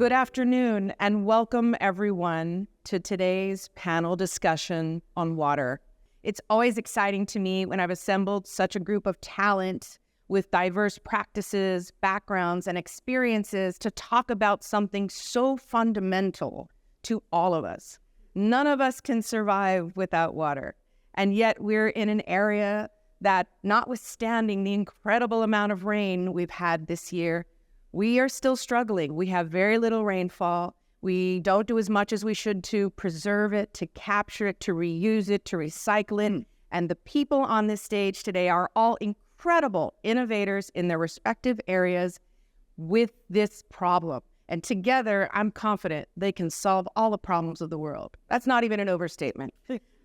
Good afternoon and welcome everyone to today's panel discussion on water. It's always exciting to me when I've assembled such a group of talent with diverse practices, backgrounds, and experiences to talk about something so fundamental to all of us. None of us can survive without water, and yet we're in an area that, notwithstanding the incredible amount of rain we've had this year, we are still struggling. We have very little rainfall. We don't do as much as we should to preserve it, to capture it, to reuse it, to recycle it. And the people on this stage today are all incredible innovators in their respective areas with this problem. And together, I'm confident they can solve all the problems of the world. That's not even an overstatement.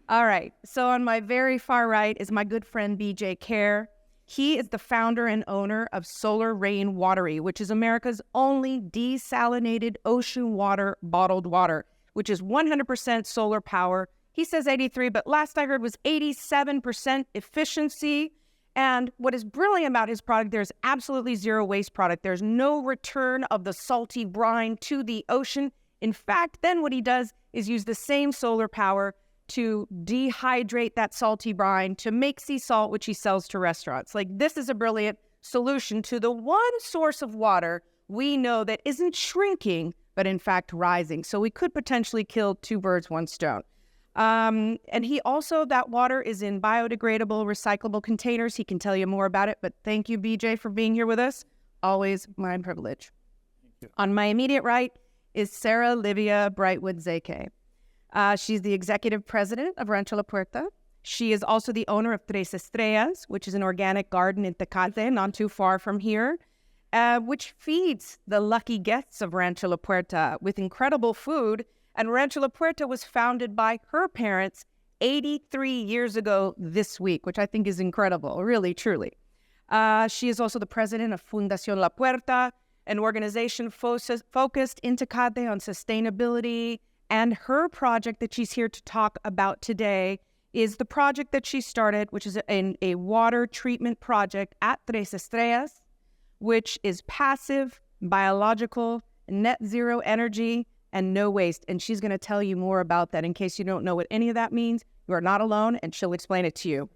All right. So on my very far right is my good friend, BJ Kjaer. He is the founder and owner of Solar Rain Watery, which is America's only desalinated ocean water, bottled water, which is 100% solar power. He says 83, but last I heard was 87% efficiency. And what is brilliant about his product, there's absolutely zero waste product. There's no return of the salty brine to the ocean. In fact, then what he does is use the same solar power to dehydrate that salty brine to make sea salt, which he sells to restaurants. Like, this is a brilliant solution to the one source of water we know that isn't shrinking, but in fact rising. So we could potentially kill two birds, one stone. And he also, that water is in biodegradable, recyclable containers. He can tell you more about it, but thank you, BJ, for being here with us. Always my privilege. Thank you. On my immediate right is Sarah Livia Brightwood Szekely. She's the executive president of Rancho La Puerta. She is also the owner of Tres Estrellas, which is an organic garden in Tecate, not too far from here, which feeds the lucky guests of Rancho La Puerta with incredible food. And Rancho La Puerta was founded by her parents 83 years ago this week, which I think is incredible, really, truly. She is also the president of Fundación La Puerta, an organization focused in Tecate on sustainability. And her project that she's here to talk about today is the project that she started, which is a water treatment project at Tres Estrellas, which is passive, biological, net zero energy, and no waste. And she's going to tell you more about that in case you don't know what any of that means. You are not alone, and she'll explain it to you.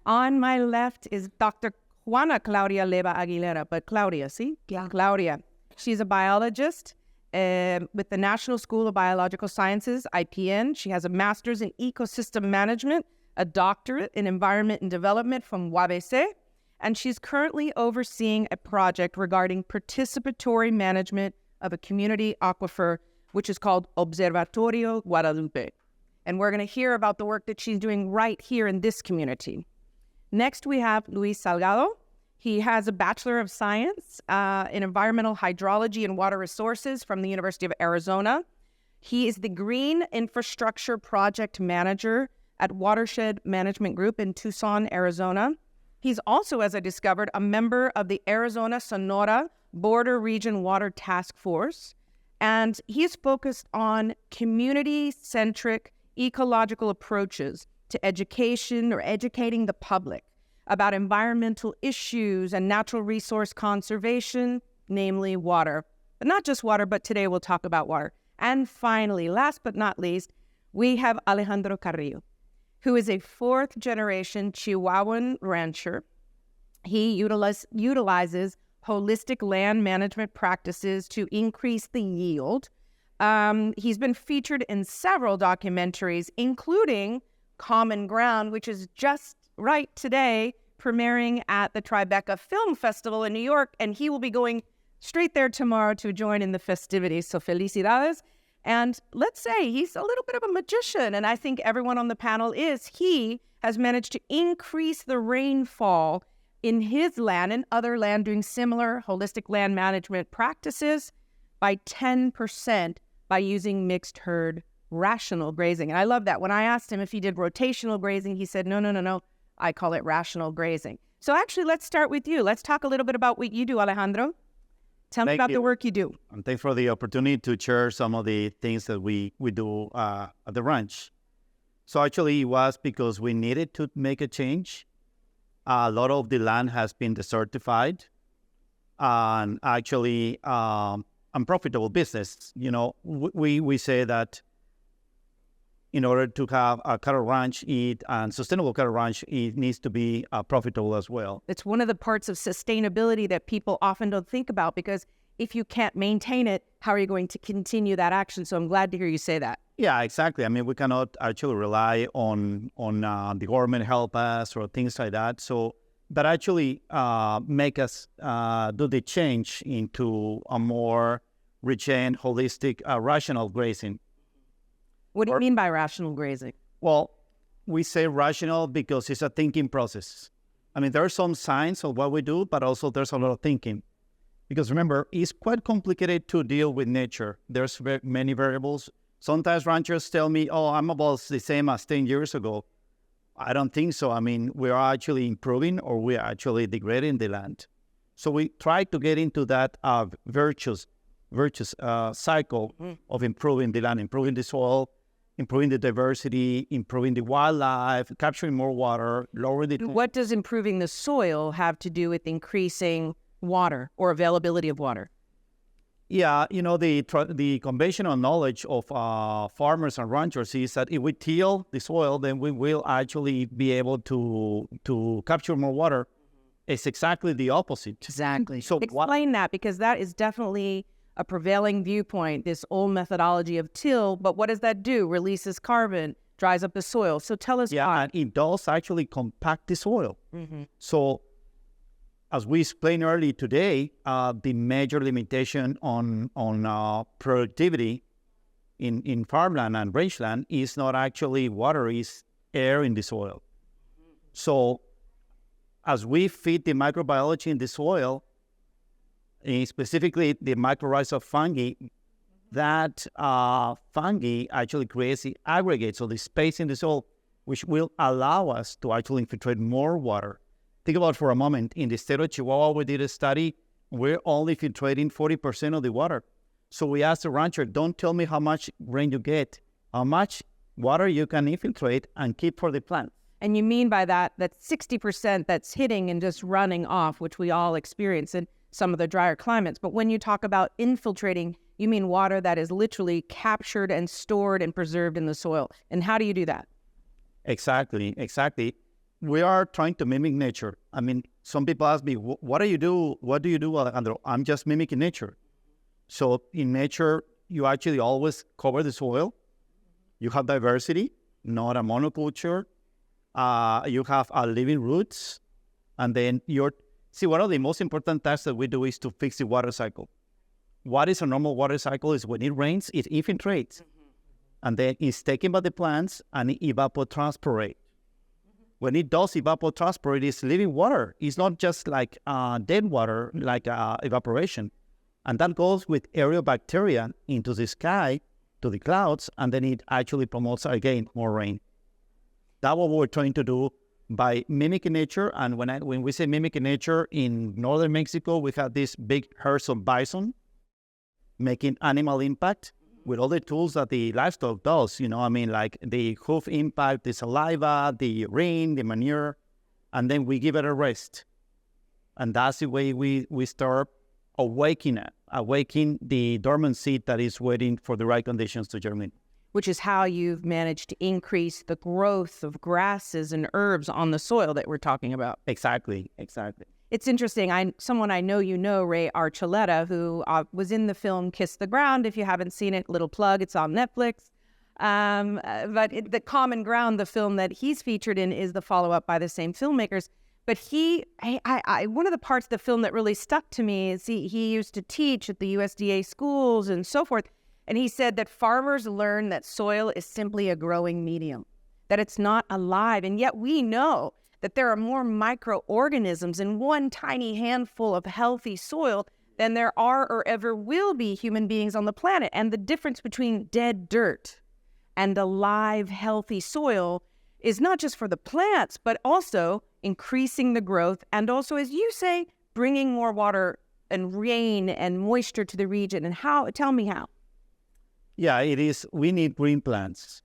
On my left is Dr. Juana Claudia Leyva Aguilera, but Claudia, see? Yeah. Claudia. She's a biologist with the National School of Biological Sciences, IPN. She has a master's in ecosystem management, a doctorate in environment and development from UABC, and she's currently overseeing a project regarding participatory management of a community aquifer, which is called Observatorio Guadalupe. And we're going to hear about the work that she's doing right here in this community. Next, we have Luis Salgado. He has a Bachelor of Science in Environmental Hydrology and Water Resources from the University of Arizona. He is the Green Infrastructure Project Manager at Watershed Management Group in Tucson, Arizona. He's also, as I discovered, a member of the Arizona-Sonora Border Region Water Task Force. And he's focused on community-centric ecological approaches to education or educating the public about environmental issues and natural resource conservation, namely water. But not just water, but today we'll talk about water. And finally, last but not least, we have Alejandro Carrillo, who is a fourth-generation Chihuahuan rancher. He utilizes holistic land management practices to increase the yield. He's been featured in several documentaries, including Common Ground, which is just right today, premiering at the Tribeca Film Festival in New York, and he will be going straight there tomorrow to join in the festivities. So felicidades. And let's say he's a little bit of a magician, and I think everyone on the panel is. He has managed to increase the rainfall in his land and other land doing similar holistic land management practices by 10% by using mixed herd rational grazing. And I love that. When I asked him if he did rotational grazing, he said, no. I call it rational grazing. So actually, let's start with you. Let's talk a little bit about what you do, Alejandro. Tell me about the work you do. And thanks for the opportunity to share some of the things that we do at the ranch. So actually, it was because we needed to make a change. A lot of the land has been desertified. And actually, unprofitable business. We say that in order to have a cattle ranch and sustainable cattle ranch, it needs to be profitable as well. It's one of the parts of sustainability that people often don't think about, because if you can't maintain it, how are you going to continue that action? So I'm glad to hear you say that. Yeah, exactly. I mean, we cannot actually rely on the government help us or things like that. So that actually make us do the change into a more regen, holistic, rational grazing. What do you mean by rational grazing? Well, we say rational because it's a thinking process. I mean, there are some signs of what we do, but also there's a lot of thinking. Because remember, it's quite complicated to deal with nature. There's many variables. Sometimes ranchers tell me, oh, I'm about the same as 10 years ago. I don't think so. I mean, we are actually improving or we are actually degrading the land. So we try to get into that virtuous cycle of improving the land, improving the soil, improving the diversity, improving the wildlife, capturing more water, lowering the... What does improving the soil have to do with increasing water or availability of water? Yeah, the conventional knowledge of farmers and ranchers is that if we till the soil, then we will actually be able to capture more water. It's exactly the opposite. Exactly. So explain that, because that is definitely a prevailing viewpoint, this old methodology of till, but what does that do? Releases carbon, dries up the soil. So tell us why. Yeah, and it does actually compact the soil. So as we explained earlier today, the major limitation on productivity in farmland and rangeland is not actually water, is air in the soil. So as we feed the microbiology in the soil, specifically the mycorrhiza of fungi, that fungi actually creates the aggregate, so the space in the soil, which will allow us to actually infiltrate more water. Think about for a moment, in the state of Chihuahua, we did a study, we're only filtrating 40% of the water. So we asked the rancher, don't tell me how much rain you get, how much water you can infiltrate and keep for the plant. And you mean by that 60% that's hitting and just running off, which we all experience in some of the drier climates. But when you talk about infiltrating, you mean water that is literally captured and stored and preserved in the soil. And how do you do that? Exactly. We are trying to mimic nature. I mean, some people ask me, what do you do? What do you do, Alejandro? I'm just mimicking nature. So in nature, you actually always cover the soil. You have diversity, not a monoculture. You have living roots. And then one of the most important tasks that we do is to fix the water cycle. What is a normal water cycle is when it rains, it infiltrates. And then it's taken by the plants and it evapotranspirates. When it does evapotranspirate, it's living water. It's not just like dead water, like evaporation. And that goes with aerial bacteria into the sky, to the clouds, and then it actually promotes, again, more rain. That's what we're trying to do by mimicking nature. And when we say mimicking nature, in northern Mexico, we have these big herds of bison making animal impact with all the tools that the livestock does, like the hoof impact, the saliva, the urine, the manure, and then we give it a rest. And that's the way we start awakening the dormant seed that is waiting for the right conditions to germinate. Which is how you've managed to increase the growth of grasses and herbs on the soil that we're talking about. Exactly. It's interesting. Someone I know Ray Archuleta, who was in the film Kiss the Ground. If you haven't seen it, little plug, it's on Netflix. But The Common Ground, the film that he's featured in, is the follow-up by the same filmmakers. But one of the parts of the film that really stuck to me is he used to teach at the USDA schools and so forth. And he said that farmers learn that soil is simply a growing medium, that it's not alive. And yet we know that there are more microorganisms in one tiny handful of healthy soil than there are or ever will be human beings on the planet. And the difference between dead dirt and alive, healthy soil is not just for the plants, but also increasing the growth and also, as you say, bringing more water and rain and moisture to the region. And how? Tell me how. Yeah, it is. We need green plants.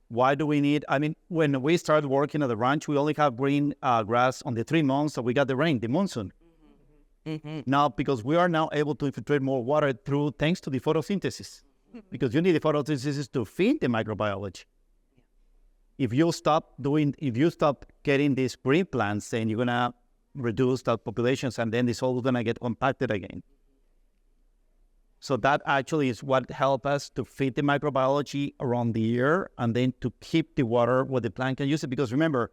Why do we need? When we started working at the ranch, we only have green grass on the 3 months that we got the rain, the monsoon. Now, because we are now able to infiltrate more water thanks to the photosynthesis, because you need the photosynthesis to feed the microbiology. If you stop getting these green plants, then you're gonna reduce the populations, and then it's all gonna get compacted again. So that actually is what helps us to feed the microbiology around the year, and then to keep the water where the plant can use it. Because remember,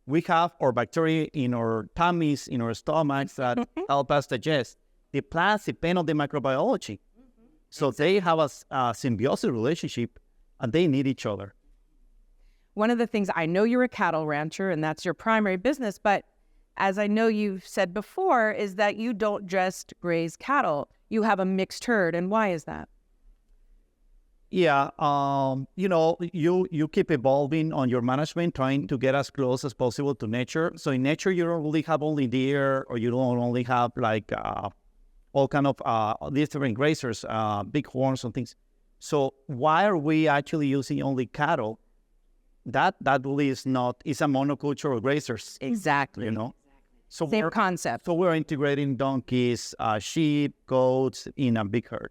we have our bacteria in our tummies, in our stomachs that help us digest. The plants depend on the microbiology. So they have a symbiotic relationship, and they need each other. One of the things, I know you're a cattle rancher and that's your primary business, but as I know you've said before, is that you don't just graze cattle. You have a mixed herd. And why is that? Yeah, you keep evolving on your management, trying to get as close as possible to nature. So in nature, you don't really have only deer, or you don't only have like all kind of different grazers, bighorns and things. So why are we actually using only cattle? That really is not, it's a monoculture of grazers. Exactly. So same concept. So we're integrating donkeys, sheep, goats in a big herd.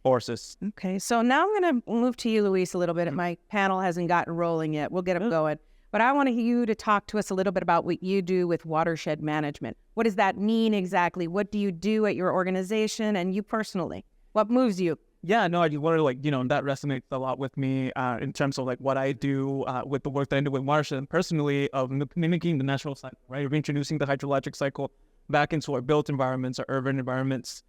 Horses. Okay, so now I'm going to move to you, Luis, a little bit. My panel hasn't gotten rolling yet. We'll get them going. But I want you to talk to us a little bit about what you do with watershed management. What does that mean exactly? What do you do at your organization and you personally? What moves you? Yeah, no, I just wanted to, that resonates a lot with me in terms of what I do with the work that I do with Watershed, and personally of mimicking the natural cycle, right? Of introducing the hydrologic cycle back into our built environments, our urban environments,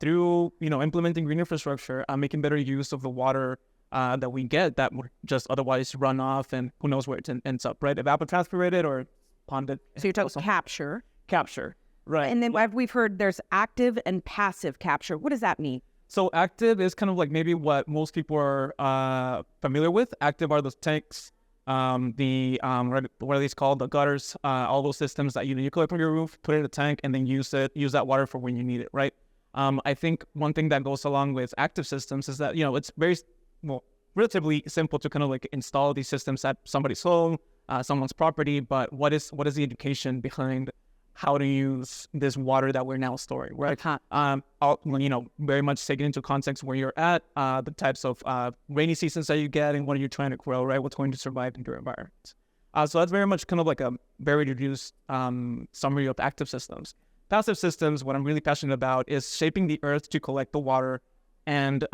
through, implementing green infrastructure, making better use of the water that we get that would just otherwise run off, and who knows where it ends up, right? Evapotranspirated or ponded. So you're talking capture. Capture, right. And then we've heard there's active and passive capture. What does that mean? So active is kind of maybe what most people are familiar with. Active are those tanks, what are these called? The gutters, all those systems that you collect from your roof, put it in a tank, and then use that water for when you need it, right? I think one thing that goes along with active systems is that, it's very, relatively simple to kind of install these systems at somebody's home, someone's property, but what is the education behind how to use this water that we're now storing, right? Very much taking into context where you're at, the types of rainy seasons that you get, and what are you trying to grow, right? What's going to survive in your environment. So that's very much kind of a very reduced summary of active systems. Passive systems, what I'm really passionate about is shaping the earth to collect the water and,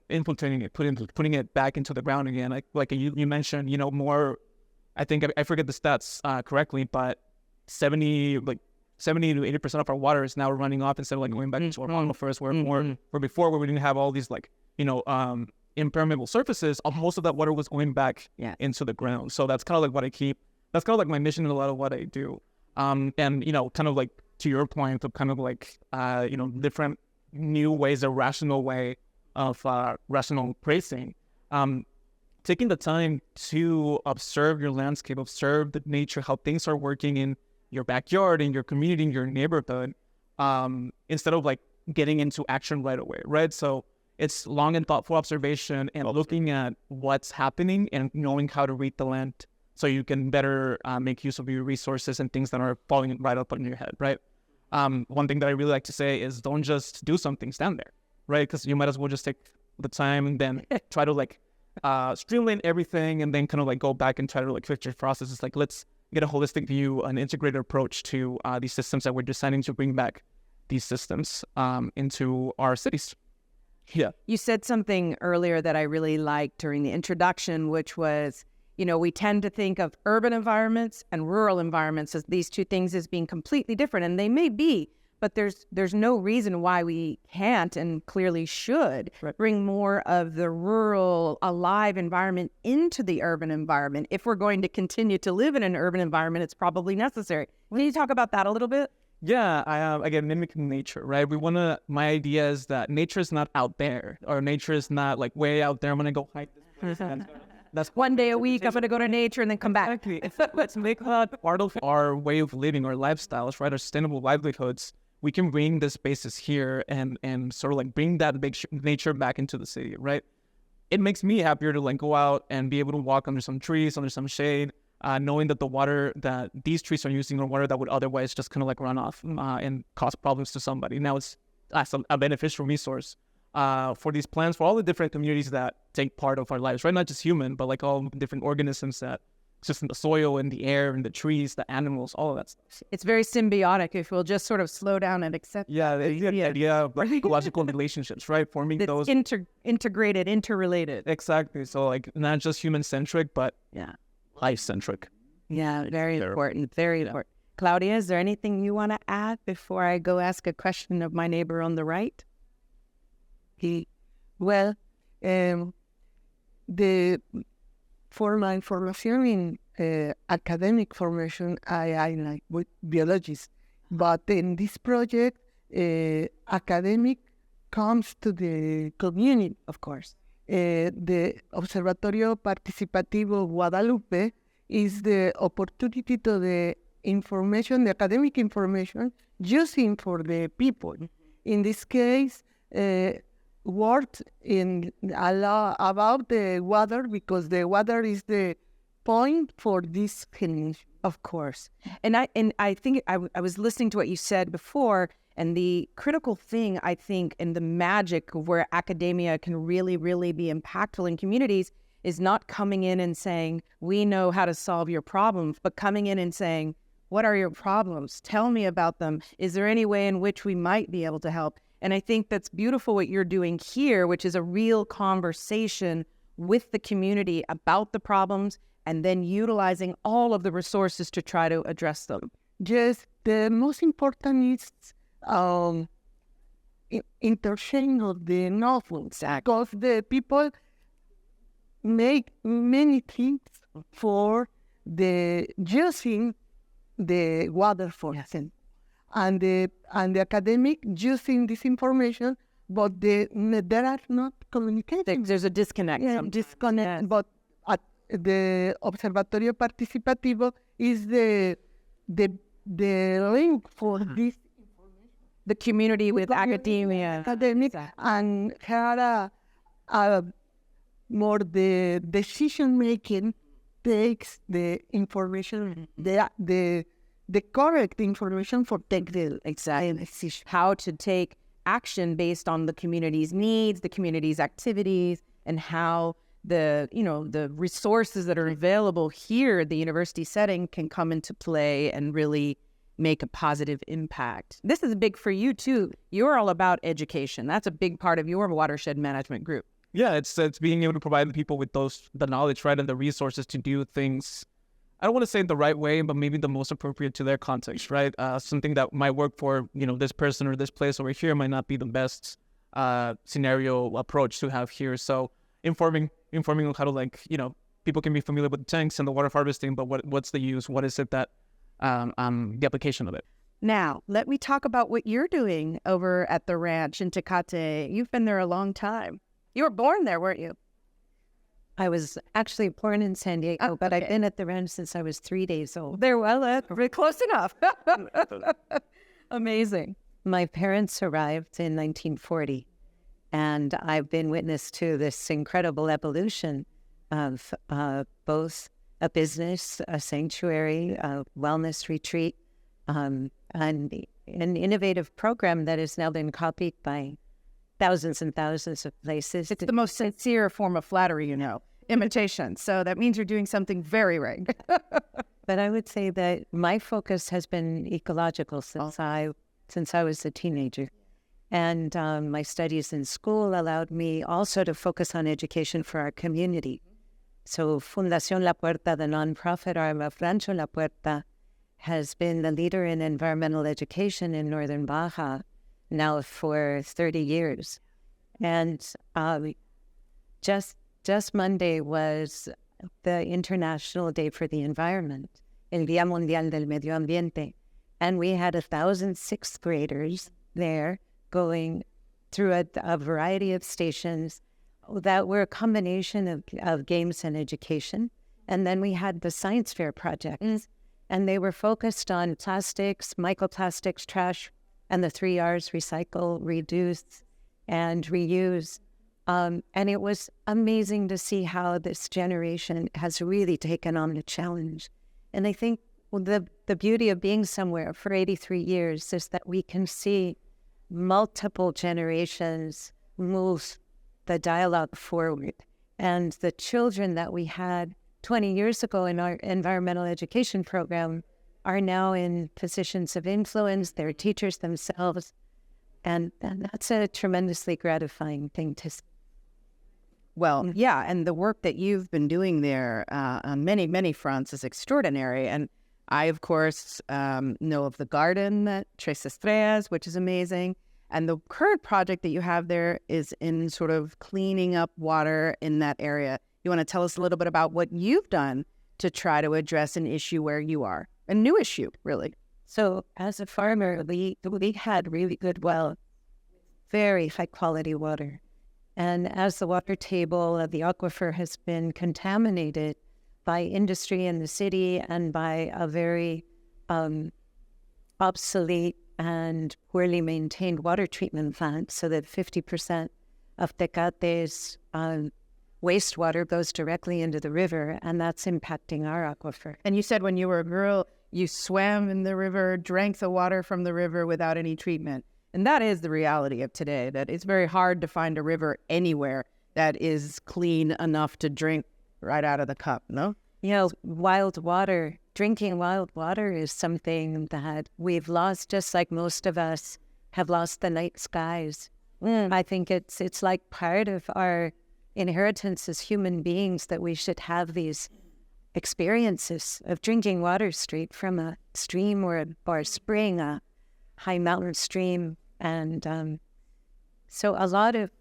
infiltrating it, putting it back into the ground again. Like you mentioned, more, I think, I forget the stats correctly, but 70 to 80% of our water is now running off instead of going back into our aquifers, where before, where we didn't have all these impermeable surfaces, most of that water was going back into the ground. So that's kind of that's kind of my mission in a lot of what I do. And kind of to your point of kind of different new ways, a rational way of rational pricing. Taking the time to observe your landscape, observe the nature, how things are working in your backyard, in your community, in your neighborhood, instead of getting into action right away, right? So it's long and thoughtful observation and looking at what's happening and knowing how to read the land so you can better make use of your resources and things that are falling right up on your head, right? One thing that I really like to say is don't just do something, stand there, right? Because you might as well just take the time and then try to streamline everything and then kind of go back and try to fix your processes. Let's get a holistic view, an integrated approach to these systems that we're deciding to bring back these systems into our cities. Yeah. You said something earlier that I really liked during the introduction, which was, we tend to think of urban environments and rural environments as these two things as being completely different, and they may be, but there's no reason why we can't and clearly should bring more of the rural, alive environment into the urban environment. If we're going to continue to live in an urban environment, it's probably necessary. Can you talk about that a little bit? Yeah, again, mimicking nature, right? My idea is that nature is not out there, or nature is not way out there. I'm going to go hike this place. That's one day a week. I'm going to go to nature and then come back. Exactly. Let's make that part of our way of living, our lifestyles, right? Our sustainable livelihoods. We can bring the spaces here and sort of bring that big nature back into the city, right? It makes me happier to go out and be able to walk under some trees, under some shade, knowing that the water that these trees are using are water that would otherwise just kind of like run off and cause problems to somebody. Now it's as a beneficial resource for these plants, for all the different communities that take part of our lives, right? Not just human, but like all different organisms that exist in the soil and the air and the trees, the animals, all of that stuff. It's very symbiotic if we'll just sort of slow down and accept. Yeah, the idea of like ecological relationships, right? Forming It's those integrated, interrelated. exactly. So like not just human centric, but life centric. Yeah, very important. Very important. Claudia, is there anything you want to add before I go ask a question of my neighbor on the right? Well, for my formation in academic formation, I like with biologists. But in this project, academic comes to the community. Of course. The Observatorio Participativo Guadalupe is the opportunity to the information, the academic information, using for the people. In this case, worked in a lot about the water, because the water is the point for this healing. Of course. And I think I was listening to what you said before, and the critical thing, I think, and the magic of where academia can really, really be impactful in communities is not coming in and saying, we know how to solve your problems, but coming in and saying, what are your problems? Tell me about them. Is there any way in which we might be able to help? And I think that's beautiful what you're doing here, which is a real conversation with the community about the problems and then utilizing all of the resources to try to address them. Yes, the most important is interchange of the knowledge, because the people make many things for the using the water for them. And the academic using this information, but there are not communicating. There's a disconnect. Disconnect. But at the Observatorio Participativo is the link for this the community with academia. Academic and had a more the decision making takes the information, the correct information for take the decision. How to take action based on the community's needs, the community's activities, and how the resources that are available here at the university setting can come into play and really make a positive impact. This is big for you too. You're all about education. That's a big part of your watershed management group. Yeah, it's being able to provide the people with the knowledge, right, and the resources to do things, I don't want to say the right way, but maybe the most appropriate to their context, right? Something that might work for, this person or this place over here might not be the best scenario approach to have here. So informing on how to people can be familiar with the tanks and the water harvesting, but what's the use? What is it that, the application of it? Now, let me talk about what you're doing over at the ranch in Tecate. You've been there a long time. You were born there, weren't you? I was actually born in San Diego, but I've been at the ranch since I was 3 days old. They're close enough. Amazing. My parents arrived in 1940, and I've been witness to this incredible evolution of both a business, a sanctuary, a wellness retreat, and an innovative program that has now been copied by thousands and thousands of places. It's the most sincere form of flattery, imitation. So that means you're doing something very right. But I would say that my focus has been ecological since I was a teenager. And my studies in school allowed me also to focus on education for our community. So Fundación La Puerta, the nonprofit arm of Rancho La Puerta, has been the leader in environmental education in northern Baja now for 30 years. And just Monday was the International Day for the Environment, El Día Mundial del Medio Ambiente. And we had 1,000 sixth graders there going through a variety of stations that were a combination of games and education. And then we had the science fair projects, and they were focused on plastics, microplastics, trash, and the 3 R's: recycle, reduce, and reuse. And it was amazing to see how this generation has really taken on the challenge And I think the beauty of being somewhere for 83 years is that we can see multiple generations move the dialogue forward. And the children that we had 20 years ago in our environmental education program are now in positions of influence. They're teachers themselves. And that's a tremendously gratifying thing to see. Well, yeah, and the work that you've been doing there on many, many fronts is extraordinary. And I, of course, know of the garden, Tres Estrellas, which is amazing. And the current project that you have there is in sort of cleaning up water in that area. You want to tell us a little bit about what you've done to try to address an issue where you are? A new issue, really. So as a farmer, we had really good well, very high quality water. And as the water table of the aquifer has been contaminated by industry in the city and by a very obsolete and poorly maintained water treatment plant, so that 50% of Tecate's wastewater goes directly into the river, and that's impacting our aquifer. And you said when you were a girl, you swam in the river, drank the water from the river without any treatment. And that is the reality of today, that it's very hard to find a river anywhere that is clean enough to drink right out of the cup, no? Wild water, drinking wild water is something that we've lost, just like most of us have lost the night skies. I think it's like part of our inheritance as human beings that we should have these experiences of drinking water straight from a stream or a spring, a high mountain stream. And so a lot of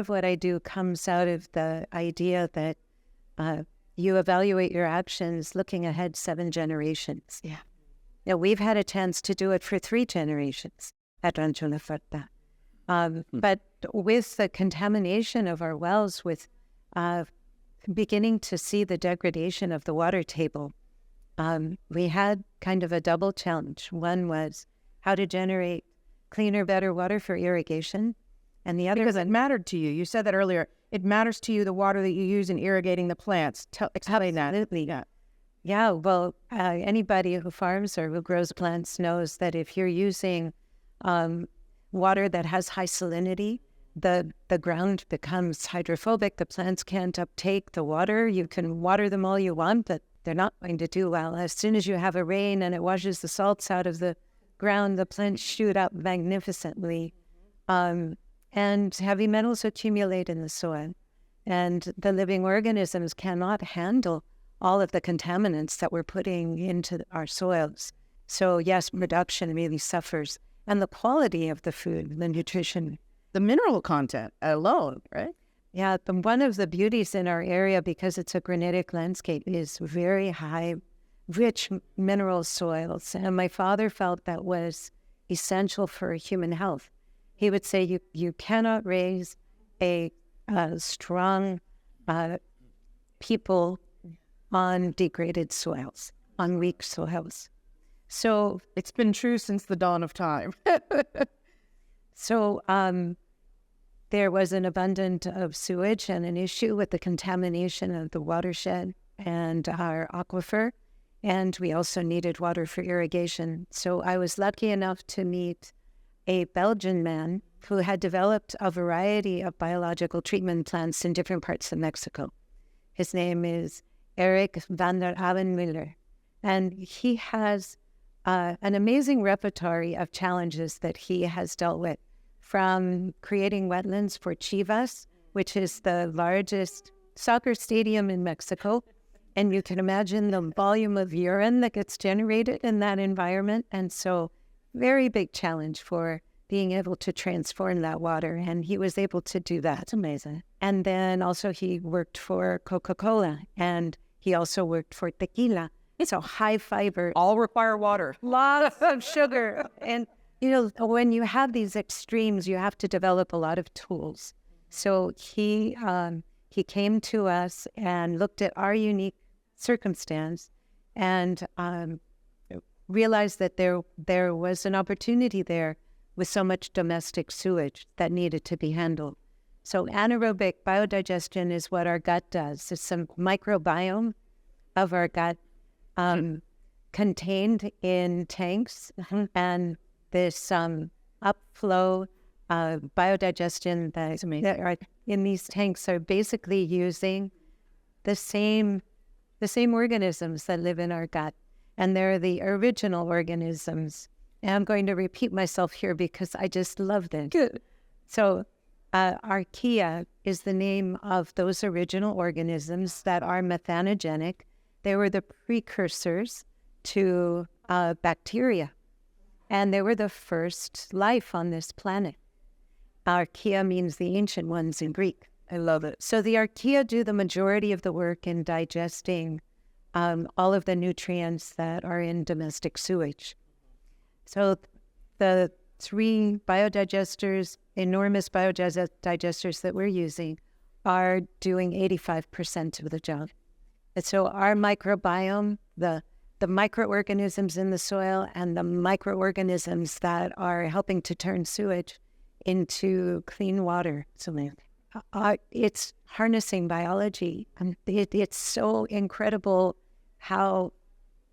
what I do comes out of the idea that you evaluate your actions looking ahead 7 generations. Yeah. Now, we've had a chance to do it for 3 generations at Rancho La Puerta. But with the contamination of our wells, with beginning to see the degradation of the water table, we had kind of a double challenge. One was how to generate cleaner, better water for irrigation. And the other... Because it mattered to you. You said that earlier. It matters to you, the water that you use in irrigating the plants. Explain that. Absolutely. Yeah, well, anybody who farms or who grows plants knows that if you're using water that has high salinity, the ground becomes hydrophobic. The plants can't uptake the water. You can water them all you want, but they're not going to do well. As soon as you have a rain and it washes the salts out of the ground, the plants shoot up magnificently. And heavy metals accumulate in the soil. And the living organisms cannot handle all of the contaminants that we're putting into our soils. So yes, production really suffers. And the quality of the food, the nutrition. The mineral content alone, right? Yeah, one of the beauties in our area, because it's a granitic landscape, is very high, rich mineral soils. And my father felt that was essential for human health. He would say you cannot raise a strong people on degraded soils, on weak soils. So it's been true since the dawn of time. So there was an abundance of sewage and an issue with the contamination of the watershed and our aquifer. And we also needed water for irrigation. So I was lucky enough to meet a Belgian man who had developed a variety of biological treatment plants in different parts of Mexico. His name is Eric van der Avenmuller. And he has an amazing repertoire of challenges that he has dealt with, from creating wetlands for Chivas, which is the largest soccer stadium in Mexico. And you can imagine the volume of urine that gets generated in that environment. And so very big challenge for being able to transform that water. And he was able to do that. That's amazing. And then also he worked for Coca-Cola, and he also worked for tequila. So high fiber. All require water. Lots of sugar. And, you know, when you have these extremes, you have to develop a lot of tools. So he came to us and looked at our unique circumstance and realized that there was an opportunity there with so much domestic sewage that needed to be handled. So anaerobic biodigestion is what our gut does. It's some microbiome of our gut contained in tanks, and this upflow biodigestion that are in these tanks are basically using the same organisms that live in our gut, and they're the original organisms. And I'm going to repeat myself here because I just love this. Good. So archaea is the name of those original organisms that are methanogenic. They were the precursors to bacteria, and they were the first life on this planet. Archaea means the ancient ones in Greek. I love it. So the archaea do the majority of the work in digesting all of the nutrients that are in domestic sewage. So the three biodigesters, enormous biodigesters that we're using, are doing 85% of the job. And so our microbiome, the microorganisms in the soil and the microorganisms that are helping to turn sewage into clean water. So it's harnessing biology. And it's so incredible how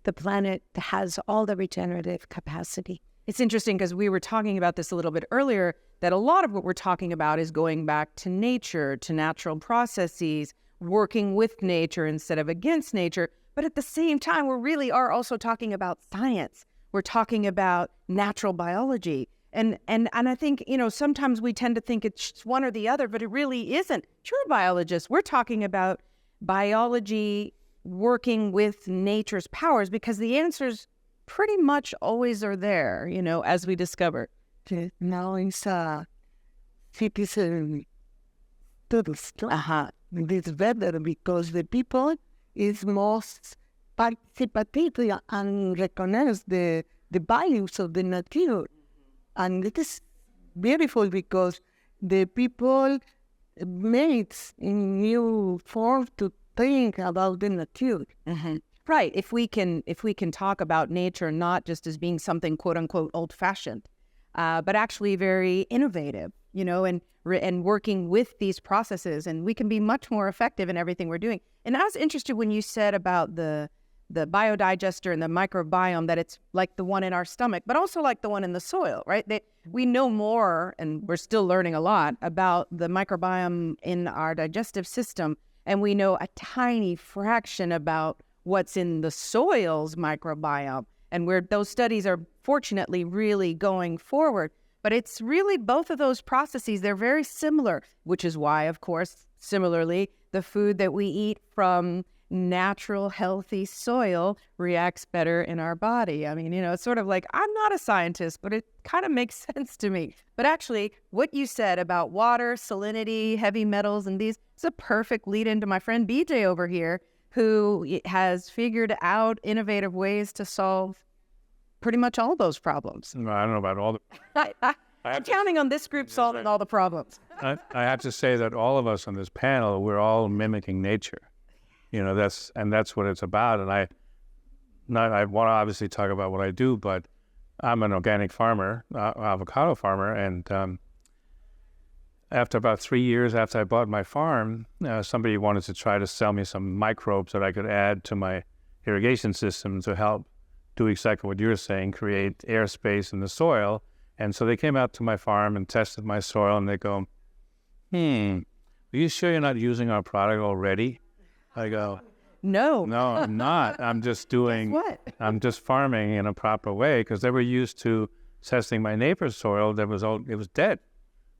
the planet has all the regenerative capacity. It's interesting because we were talking about this a little bit earlier, that a lot of what we're talking about is going back to nature, to natural processes, working with nature instead of against nature. But at the same time, we really are also talking about science. We're talking about natural biology. And I think, sometimes we tend to think it's one or the other, but it really isn't. True biologists, we're talking about biology working with nature's powers, because the answers pretty much always are there, as we discover. Now it's a citizen tourist. It's better because the people is most participative and recognize the values of the nature. And it is beautiful because the people made in new form to think about the nature. Right. If we can talk about nature not just as being something quote unquote old fashioned, but actually very innovative, and working with these processes, and we can be much more effective in everything we're doing. And I was interested when you said about the biodigester and the microbiome, that it's like the one in our stomach, but also like the one in the soil, right? We know more, and we're still learning a lot about the microbiome in our digestive system, and we know a tiny fraction about what's in the soil's microbiome, and where those studies are fortunately really going forward. But it's really both of those processes, they're very similar, which is why, of course, similarly, the food that we eat from natural, healthy soil reacts better in our body. I mean, it's sort of like, I'm not a scientist, but it kind of makes sense to me. But actually, what you said about water, salinity, heavy metals, and these, it's a perfect lead into my friend BJ over here, who has figured out innovative ways to solve pretty much all those problems. I don't know about all the... I'm counting on this group solving all the problems. I have to say that all of us on this panel, we're all mimicking nature. That's what it's about. And I want to obviously talk about what I do, but I'm an organic farmer, avocado farmer, and after about 3 years after I bought my farm, somebody wanted to try to sell me some microbes that I could add to my irrigation system to help do exactly what you're saying, create airspace in the soil. And so they came out to my farm and tested my soil, and they go, are you sure you're not using our product already? I go, No, I'm not. I'm just doing, what? I'm just farming in a proper way, because they were used to testing my neighbor's soil. It was dead.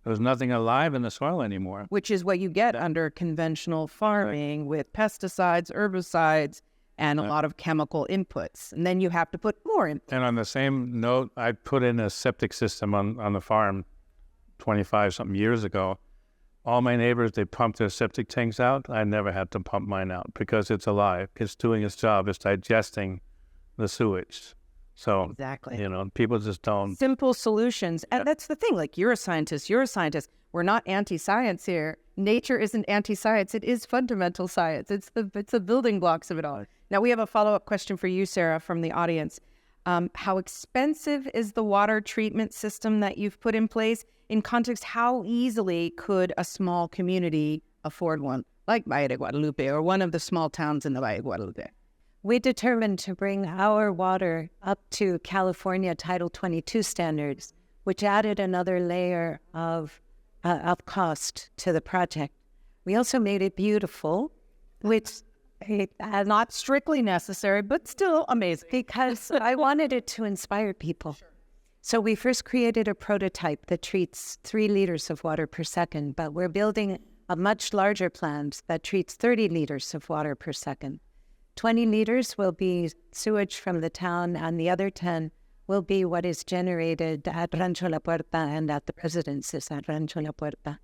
There was nothing alive in the soil anymore. Which is what you get under conventional farming with pesticides, herbicides, and a lot of chemical inputs. And then you have to put more in. And on the same note, I put in a septic system on the farm 25-something years ago. All my neighbors, they pumped their septic tanks out. I never had to pump mine out because it's alive. It's doing its job. It's digesting the sewage. So, Exactly. people just don't. Simple solutions. And that's the thing. Like, you're a scientist. We're not anti-science here. Nature isn't anti-science. It is fundamental science. It's the building blocks of it all. Now, we have a follow-up question for you, Sarah, from the audience. How expensive is the water treatment system that you've put in place? In context, how easily could a small community afford one, like Valle de Guadalupe or one of the small towns in the Valle de Guadalupe? we determined to bring our water up to California Title 22 standards, which added another layer of cost to the project. We also made it beautiful, which not strictly necessary, but still amazing. Because I wanted it to inspire people. Sure. So we first created a prototype that treats 3 liters of water per second, but we're building a much larger plant that treats 30 liters of water per second. 20 liters will be sewage from the town, and the other 10 will be what is generated at Rancho La Puerta and at the residences at Rancho La Puerta.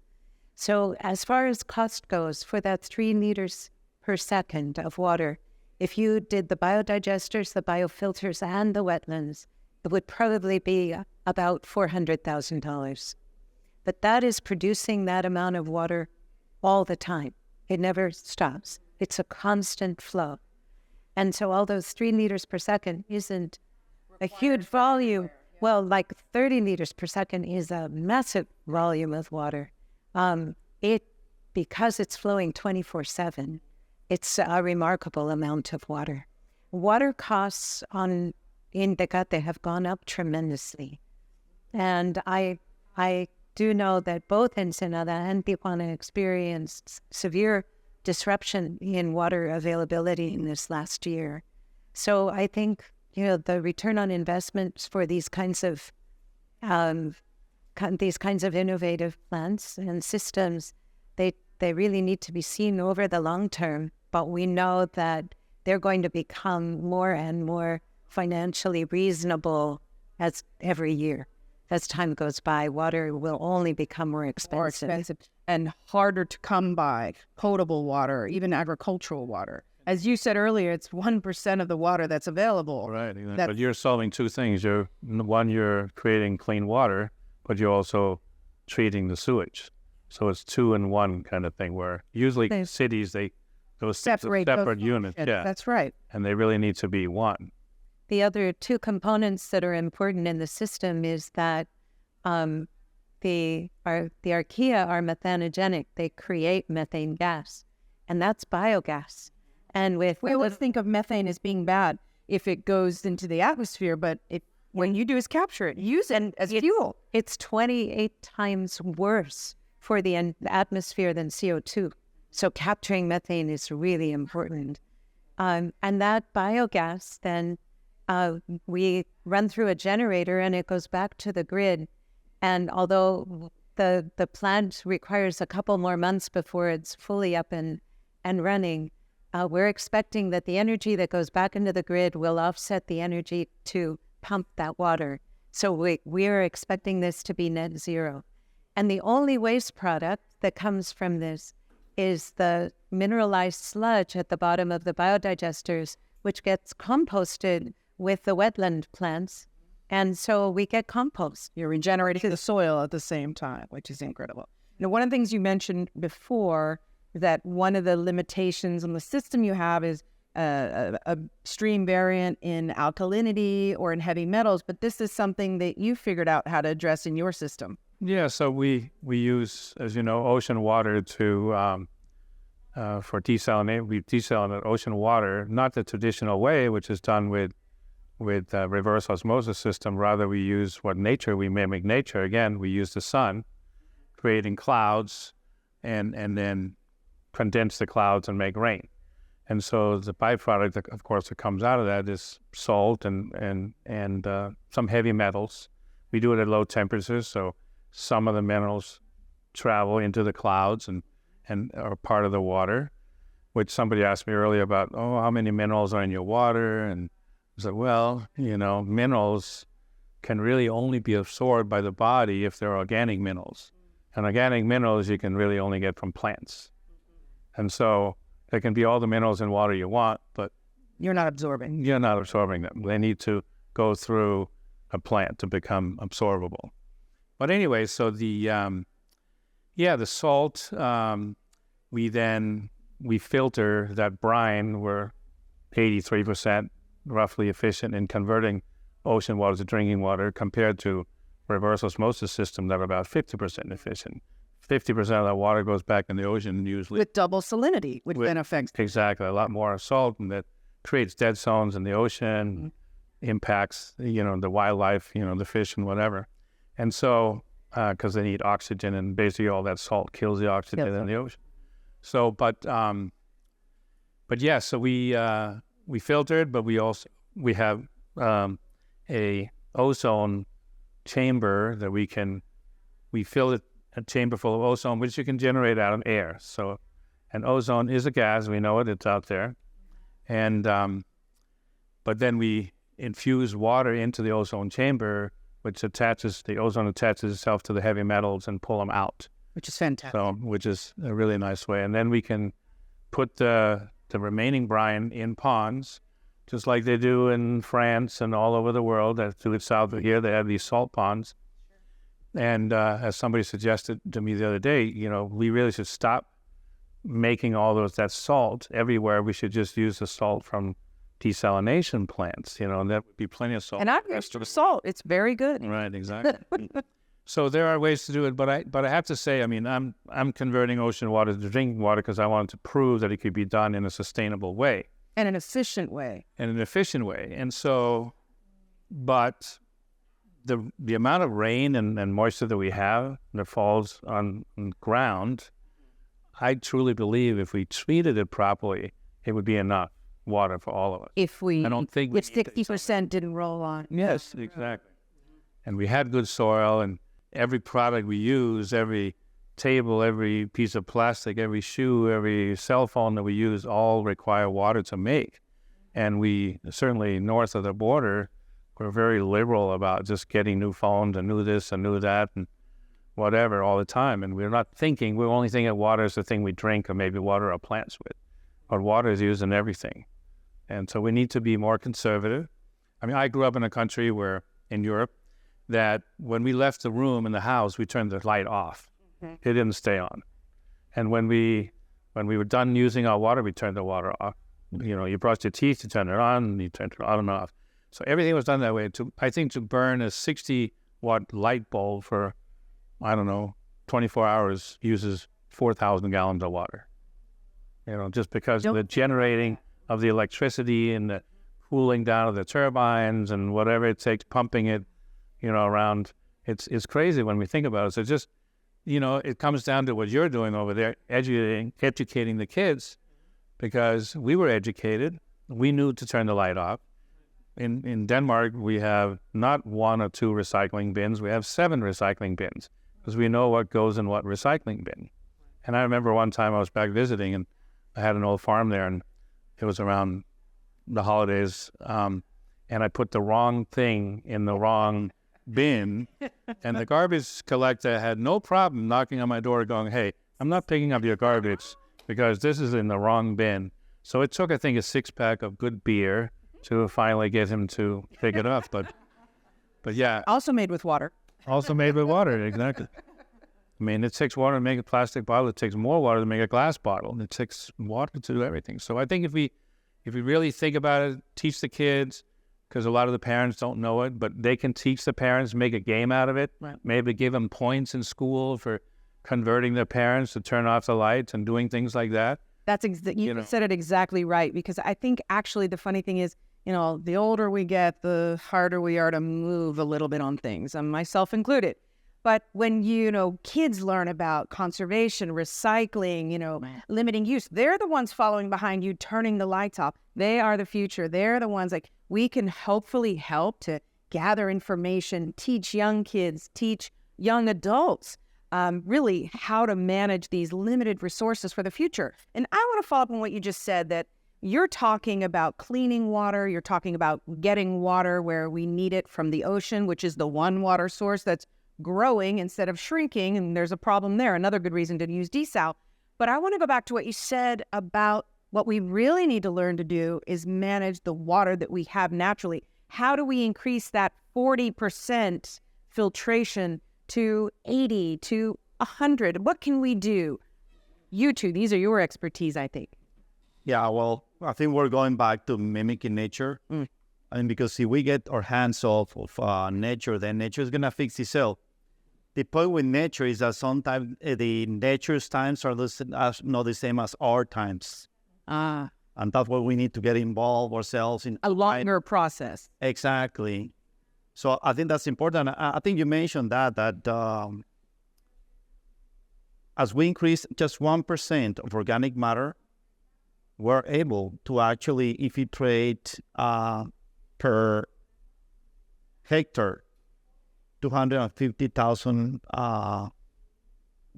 So as far as cost goes, for that 3 liters per second of water, if you did the biodigesters, the biofilters, and the wetlands, it would probably be about $400,000. But that is producing that amount of water all the time. It never stops. It's a constant flow. And so all those 3 liters per second isn't a huge volume. Well, like 30 liters per second is a massive volume of water. Because it's flowing 24/7, it's a remarkable amount of water. Water costs in Tecate have gone up tremendously. And I do know that both Ensenada and Tijuana experienced severe disruption in water availability in this last year. So I think, the return on investments for these kinds of innovative plants and systems, they really need to be seen over the long term. But we know that they're going to become more and more financially reasonable as every year. As time goes by, water will only become more expensive. And harder to come by, potable water, even agricultural water. As you said earlier, it's 1% of the water that's available. Right, but you're solving 2 things. You're creating clean water, but you're also treating the sewage. So it's 2 in 1 kind of thing, where usually cities, those separate units. Yeah, that's right. And they really need to be one. The other 2 components that are important in the system is that the archaea are methanogenic. They create methane gas, and that's biogas. And we always think of methane as being bad if it goes into the atmosphere, but when you do is capture it, use it as fuel. It's 28 times worse for the atmosphere than CO2. So capturing methane is really important. And that biogas then we run through a generator and it goes back to the grid. And although the plant requires a couple more months before it's fully up and running, we're expecting that the energy that goes back into the grid will offset the energy to pump that water. So we are expecting this to be net zero. And the only waste product that comes from this is the mineralized sludge at the bottom of the biodigesters, which gets composted with the wetland plants. And so we get compost. You're regenerating the soil at the same time, which is incredible. One of the things you mentioned before, that one of the limitations on the system you have is a stream variant in alkalinity or in heavy metals, but this is something that you figured out how to address in your system. Yeah, so we use, as you know, ocean water for desalinate. We desalinate ocean water, not the traditional way, which is done with reverse osmosis system. Rather, we mimic nature. Again, we use the sun, creating clouds, and then condense the clouds and make rain. And so the byproduct, of course, that comes out of that is salt and some heavy metals. We do it at low temperatures, so some of the minerals travel into the clouds and are part of the water, which somebody asked me earlier about, how many minerals are in your water? And I said, well, minerals can really only be absorbed by the body if they're organic minerals. And organic minerals you can really only get from plants. And so there can be all the minerals in water you want, but you're not absorbing them. They need to go through a plant to become absorbable. But anyway, so the salt, we filter that brine. We're 83% roughly efficient in converting ocean water to drinking water, compared to reverse osmosis system that are about 50% efficient. 50% of that water goes back in the ocean usually. With double salinity, which then affects. Exactly, a lot more salt, and that creates dead zones in the ocean, impacts, the wildlife, the fish and whatever. And so, because they need oxygen, and basically all that salt kills the oxygen in the ocean. So, but yeah, so we filtered, but we have a ozone chamber that we fill it, a chamber full of ozone, which you can generate out of air. So, and ozone is a gas, we know it, it's out there. And, but then we infuse water into the ozone chamber, which the ozone attaches itself to the heavy metals and pull them out. Which is fantastic. So, which is a really nice way. And then we can put the remaining brine in ponds, just like they do in France and all over the world. To the south of here, they have these salt ponds. And as somebody suggested to me the other day, we really should stop making all that salt everywhere. We should just use the salt from desalination plants, and that would be plenty of salt. And I've used salt. It's very good. Right, exactly. So there are ways to do it, but I have to say, I'm converting ocean water to drinking water because I wanted to prove that it could be done in a sustainable way. And an efficient way. And so, but the amount of rain and moisture that we have that falls on the ground, I truly believe if we treated it properly, it would be enough water for all of us. If 60% didn't roll on. Yes, exactly. And we had good soil, and every product we use, every table, every piece of plastic, every shoe, every cell phone that we use all require water to make. And we, certainly north of the border, we're very liberal about just getting new phones and new this and new that and whatever all the time. And we're only thinking of water as the thing we drink or maybe water our plants with. But water is used in everything. And so we need to be more conservative. I grew up in a country in Europe, that when we left the room in the house, we turned the light off. It didn't stay on. And when we were done using our water, we turned the water off. You brushed your teeth, you turned it on, and you turned it on and off. So everything was done that way. To burn a 60-watt light bulb for, 24 hours uses 4,000 gallons of water. Just because of the generating of the electricity and the cooling down of the turbines and whatever it takes, pumping it, around. It's crazy when we think about it. So just, it comes down to what you're doing over there, educating the kids, because we were educated. We knew to turn the light off. In Denmark, we have not 1 or 2 recycling bins. We have 7 recycling bins because we know what goes in what recycling bin. And I remember one time I was back visiting, and I had an old farm there, and it was around the holidays, and I put the wrong thing in the wrong bin, and the garbage collector had no problem knocking on my door going, "Hey, I'm not picking up your garbage because this is in the wrong bin." So it took, I think, a 6-pack of good beer to finally get him to pick it up. But yeah. Also made with water. Also made with water, exactly. It takes water to make a plastic bottle. It takes more water to make a glass bottle. It takes water to do everything. So I think if we really think about it, teach the kids, because a lot of the parents don't know it, but they can teach the parents, make a game out of it. Right. Maybe give them points in school for converting their parents to turn off the lights and doing things like that. That's you said it exactly right, because I think actually the funny thing is, the older we get, the harder we are to move a little bit on things, myself included. But when, kids learn about conservation, recycling, limiting use, they're the ones following behind you, turning the lights off. They are the future. They're the ones we can hopefully help to gather information, teach young kids, teach young adults, really how to manage these limited resources for the future. And I want to follow up on what you just said, that you're talking about cleaning water. You're talking about getting water where we need it from the ocean, which is the one water source that's growing instead of shrinking, and there's a problem there. Another good reason to use desal. But I want to go back to what you said about what we really need to learn to do is manage the water that we have naturally. How do we increase that 40% filtration to 80 to 100? What can we do? You two, these are your expertise, I think. Yeah, well, I think we're going back to mimicking nature. Because if we get our hands off of nature, then nature is going to fix itself. The point with nature is that sometimes the nature's times are not the same as our times. And that's why we need to get involved ourselves in A longer process. Exactly. So I think that's important. I think you mentioned that as we increase just 1% of organic matter, we're able to actually infiltrate per hectare 250,000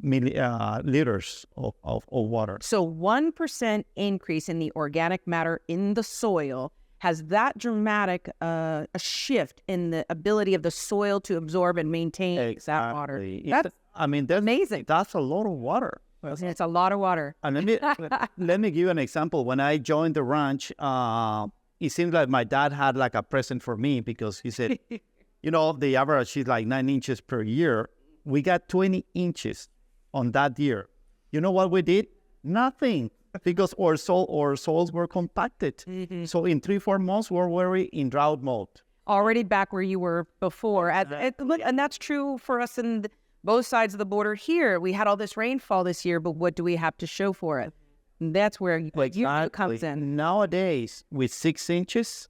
liters of water. So 1% increase in the organic matter in the soil has that dramatic a shift in the ability of the soil to absorb and maintain that water. That's amazing. That's a lot of water. It's a lot of water. And let me give you an example. When I joined the ranch, it seemed like my dad had like a present for me, because he said, the average is like 9 inches per year. We got 20 inches on that year. You know what we did? Nothing, because our soils were compacted. Mm-hmm. So in 3-4 months, we're already in drought mode. Already back where you were before. And that's true for us in both sides of the border here. We had all this rainfall this year, but what do we have to show for it? And that's where you comes in. Nowadays, with 6 inches,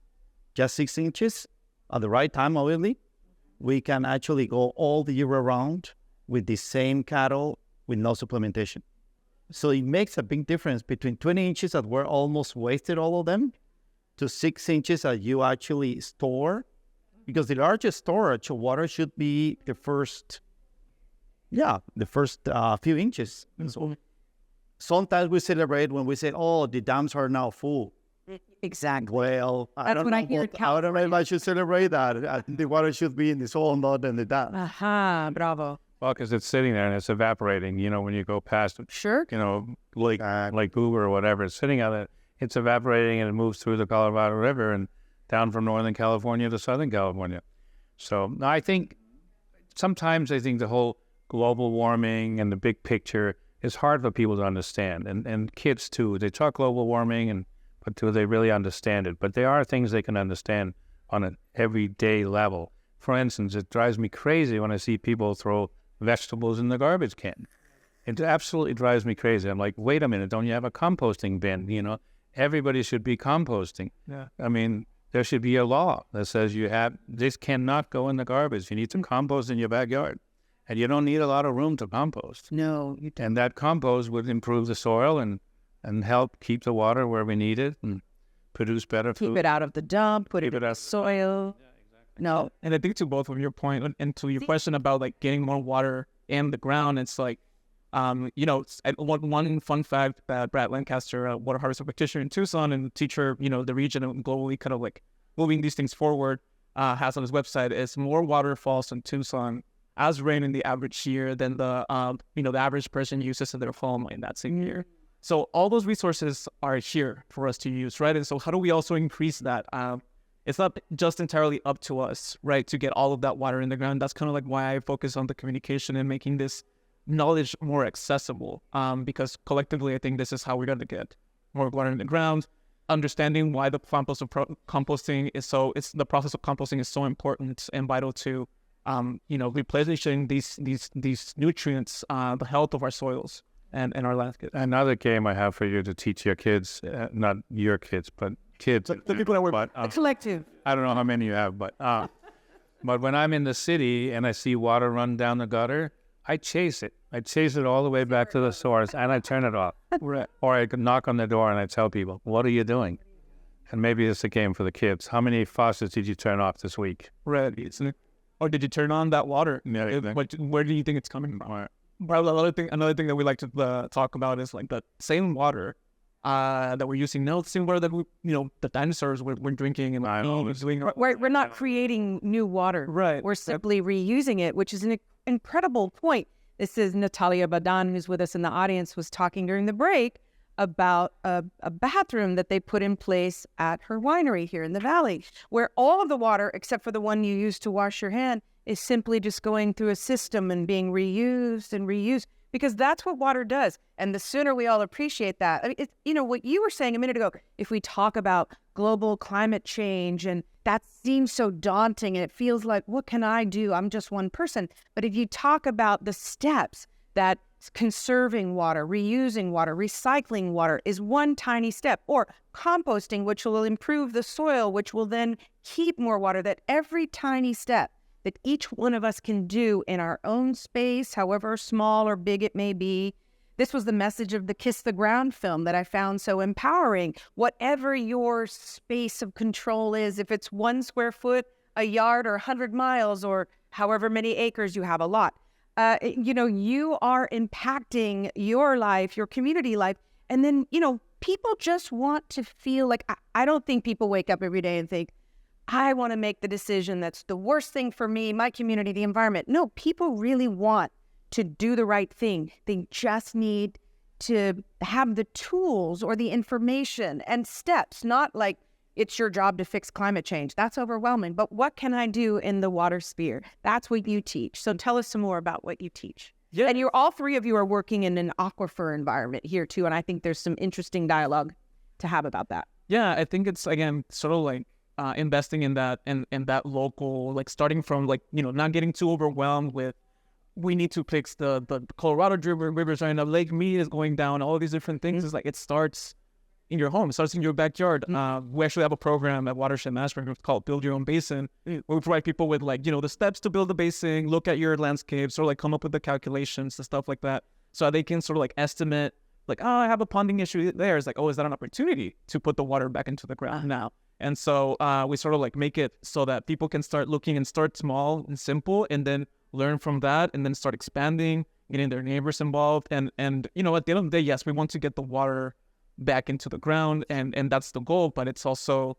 just 6 inches, at the right time, obviously, we can actually go all the year around with the same cattle with no supplementation. So it makes a big difference between 20 inches that we're almost wasted, all of them, to 6 inches that you actually store. Because the largest storage of water should be the first few inches. So sometimes we celebrate when we say, oh, the dams are now full. Exactly. Well, I don't know if I should celebrate that. I think the water should be in the soil, not in the dam. Aha, bravo. Well, because it's sitting there and it's evaporating, when you go past it. Sure. Like Hoover or whatever, it's sitting on it. It's evaporating and it moves through the Colorado River and down from Northern California to Southern California. So I think sometimes the whole global warming and the big picture is hard for people to understand. And kids too, they talk global warming, but do they really understand it? But there are things they can understand on an everyday level. For instance, it drives me crazy when I see people throw vegetables in the garbage can. It absolutely drives me crazy. I'm like, wait a minute, don't you have a composting bin? Everybody should be composting. Yeah. I mean, there should be a law that says this cannot go in the garbage. You need to compost in your backyard. And you don't need a lot of room to compost. No. And that compost would improve the soil and help keep the water where we need it and produce better food. Keep it out of the dump, put it in the soil. Yeah, exactly. No. And I think to both of your point and to your question about like getting more water in the ground, it's like, one fun fact that Brad Lancaster, a water harvester practitioner in Tucson and teacher, the region and globally kind of like moving these things forward, has on his website is more water falls in Tucson as rain in the average year than the average person uses in their home in that same year. So all those resources are here for us to use, right? And so how do we also increase that? It's not just entirely up to us, right, to get all of that water in the ground. That's kind of like why I focus on the communication and making this knowledge more accessible, because collectively I think this is how we're going to get more water in the ground. Understanding why the process of composting is the process of composting is so important and vital to replenishing these nutrients, the health of our soils and our landscape. Another game I have for you to teach your kids, not your kids, but kids. The people that work, collective. I don't know how many you have, but when I'm in the city and I see water run down the gutter, I chase it. I chase it all the way back to the source and I turn it off. Right. Or I could knock on the door and I tell people, what are you doing? And maybe it's a game for the kids. How many faucets did you turn off this week? Right. Or did you turn on that water? Yeah, where do you think it's coming from? Right. Another thing that we like to talk about is like the same water that we're using now, the same water that the dinosaurs were drinking. And we're not creating new water. Right. We're simply reusing it, which is an incredible point. This is Natalia Badan, who's with us in the audience, was talking during the break about a bathroom that they put in place at her winery here in the valley, where all of the water, except for the one you use to wash your hand, is simply just going through a system and being reused and reused, because that's what water does. And the sooner we all appreciate that, I mean, what you were saying a minute ago, if we talk about global climate change, and that seems so daunting and it feels like, what can I do? I'm just one person. But if you talk about the steps that conserving water, reusing water, recycling water is one tiny step, or composting, which will improve the soil, which will then keep more water. That every tiny step that each one of us can do in our own space, however small or big it may be. This was the message of the Kiss the Ground film that I found so empowering. Whatever your space of control is, if it's 1 square foot, a yard, or 100 miles, or however many acres you have, a lot, you are impacting your life, your community life. And then, people just want to feel like, I don't think people wake up every day and think, I want to make the decision that's the worst thing for me, my community, the environment. No, people really want to do the right thing. They just need to have the tools or the information and steps, not like it's your job to fix climate change. That's overwhelming. But what can I do in the water sphere? That's what you teach. So tell us some more about what you teach. Yeah. And all three of you are working in an aquifer environment here too. And I think there's some interesting dialogue to have about that. Yeah, I think it's, again, sort of like investing in that and that local, like starting from not getting too overwhelmed with, we need to fix the Colorado rivers right now, Lake Mead is going down, all of these different things. It's like it starts in your home, it starts in your backyard. We actually have a program at Watershed Management called Build Your Own Basin, where we provide people with the steps to build a basin, look at your landscapes, or come up with the calculations, the stuff like that, so they can sort of estimate, I have a ponding issue there. It's is that an opportunity to put the water back into the ground now? And so we sort of make it so that people can start looking and start small and simple, and then learn from that, and then start expanding, getting their neighbors involved. And at the end of the day, yes, we want to get the water back into the ground, and that's the goal. But it's also,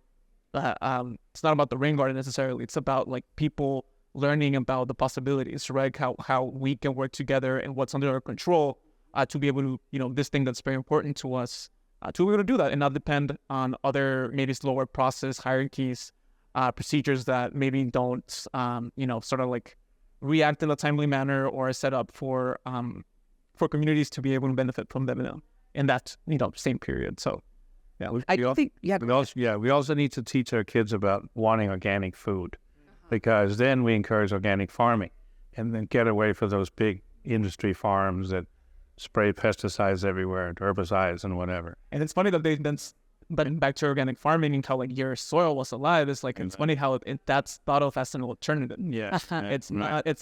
it's not about the rain garden necessarily. It's about people learning about the possibilities, right? How we can work together and what's under our control to be able to, this thing that's very important to us, to be able to do that and not depend on other maybe slower process hierarchies, procedures that maybe don't, sort of react in a timely manner or are set up for communities to be able to benefit from them in that same period. So yeah, we also need to teach our kids about wanting organic food, because then we encourage organic farming, and then get away from those big industry farms that spray pesticides everywhere and herbicides and whatever. And it's funny that they've been back to organic farming and how your soil was alive. It's it's funny how that's thought of as an alternative. Yeah, it's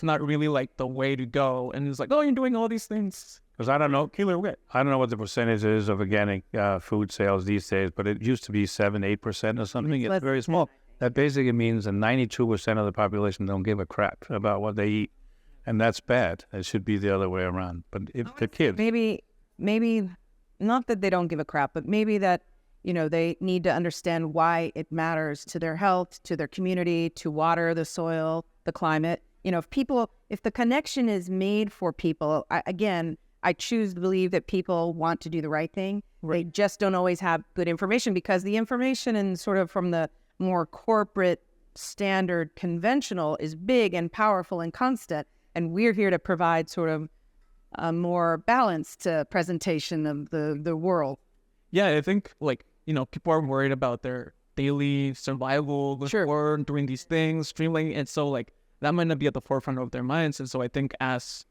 not really the way to go. And it's you're doing all these things. Because I don't know what the percentage is of organic food sales these days, but it used to be 7-8% or something. It's very small. That basically means that 92% of the population don't give a crap about what they eat, and that's bad. It should be the other way around. But if the kids, maybe not that they don't give a crap, but maybe that they need to understand why it matters to their health, to their community, to water, the soil, the climate. If the connection is made for people, I choose to believe that people want to do the right thing. Right. They just don't always have good information, because the information and sort of from the more corporate, standard, conventional is big and powerful and constant. And we're here to provide sort of a more balanced presentation of the world. Yeah, I think people are worried about their daily survival, doing these things, streamlining, and so that might not be at the forefront of their minds. And so I think as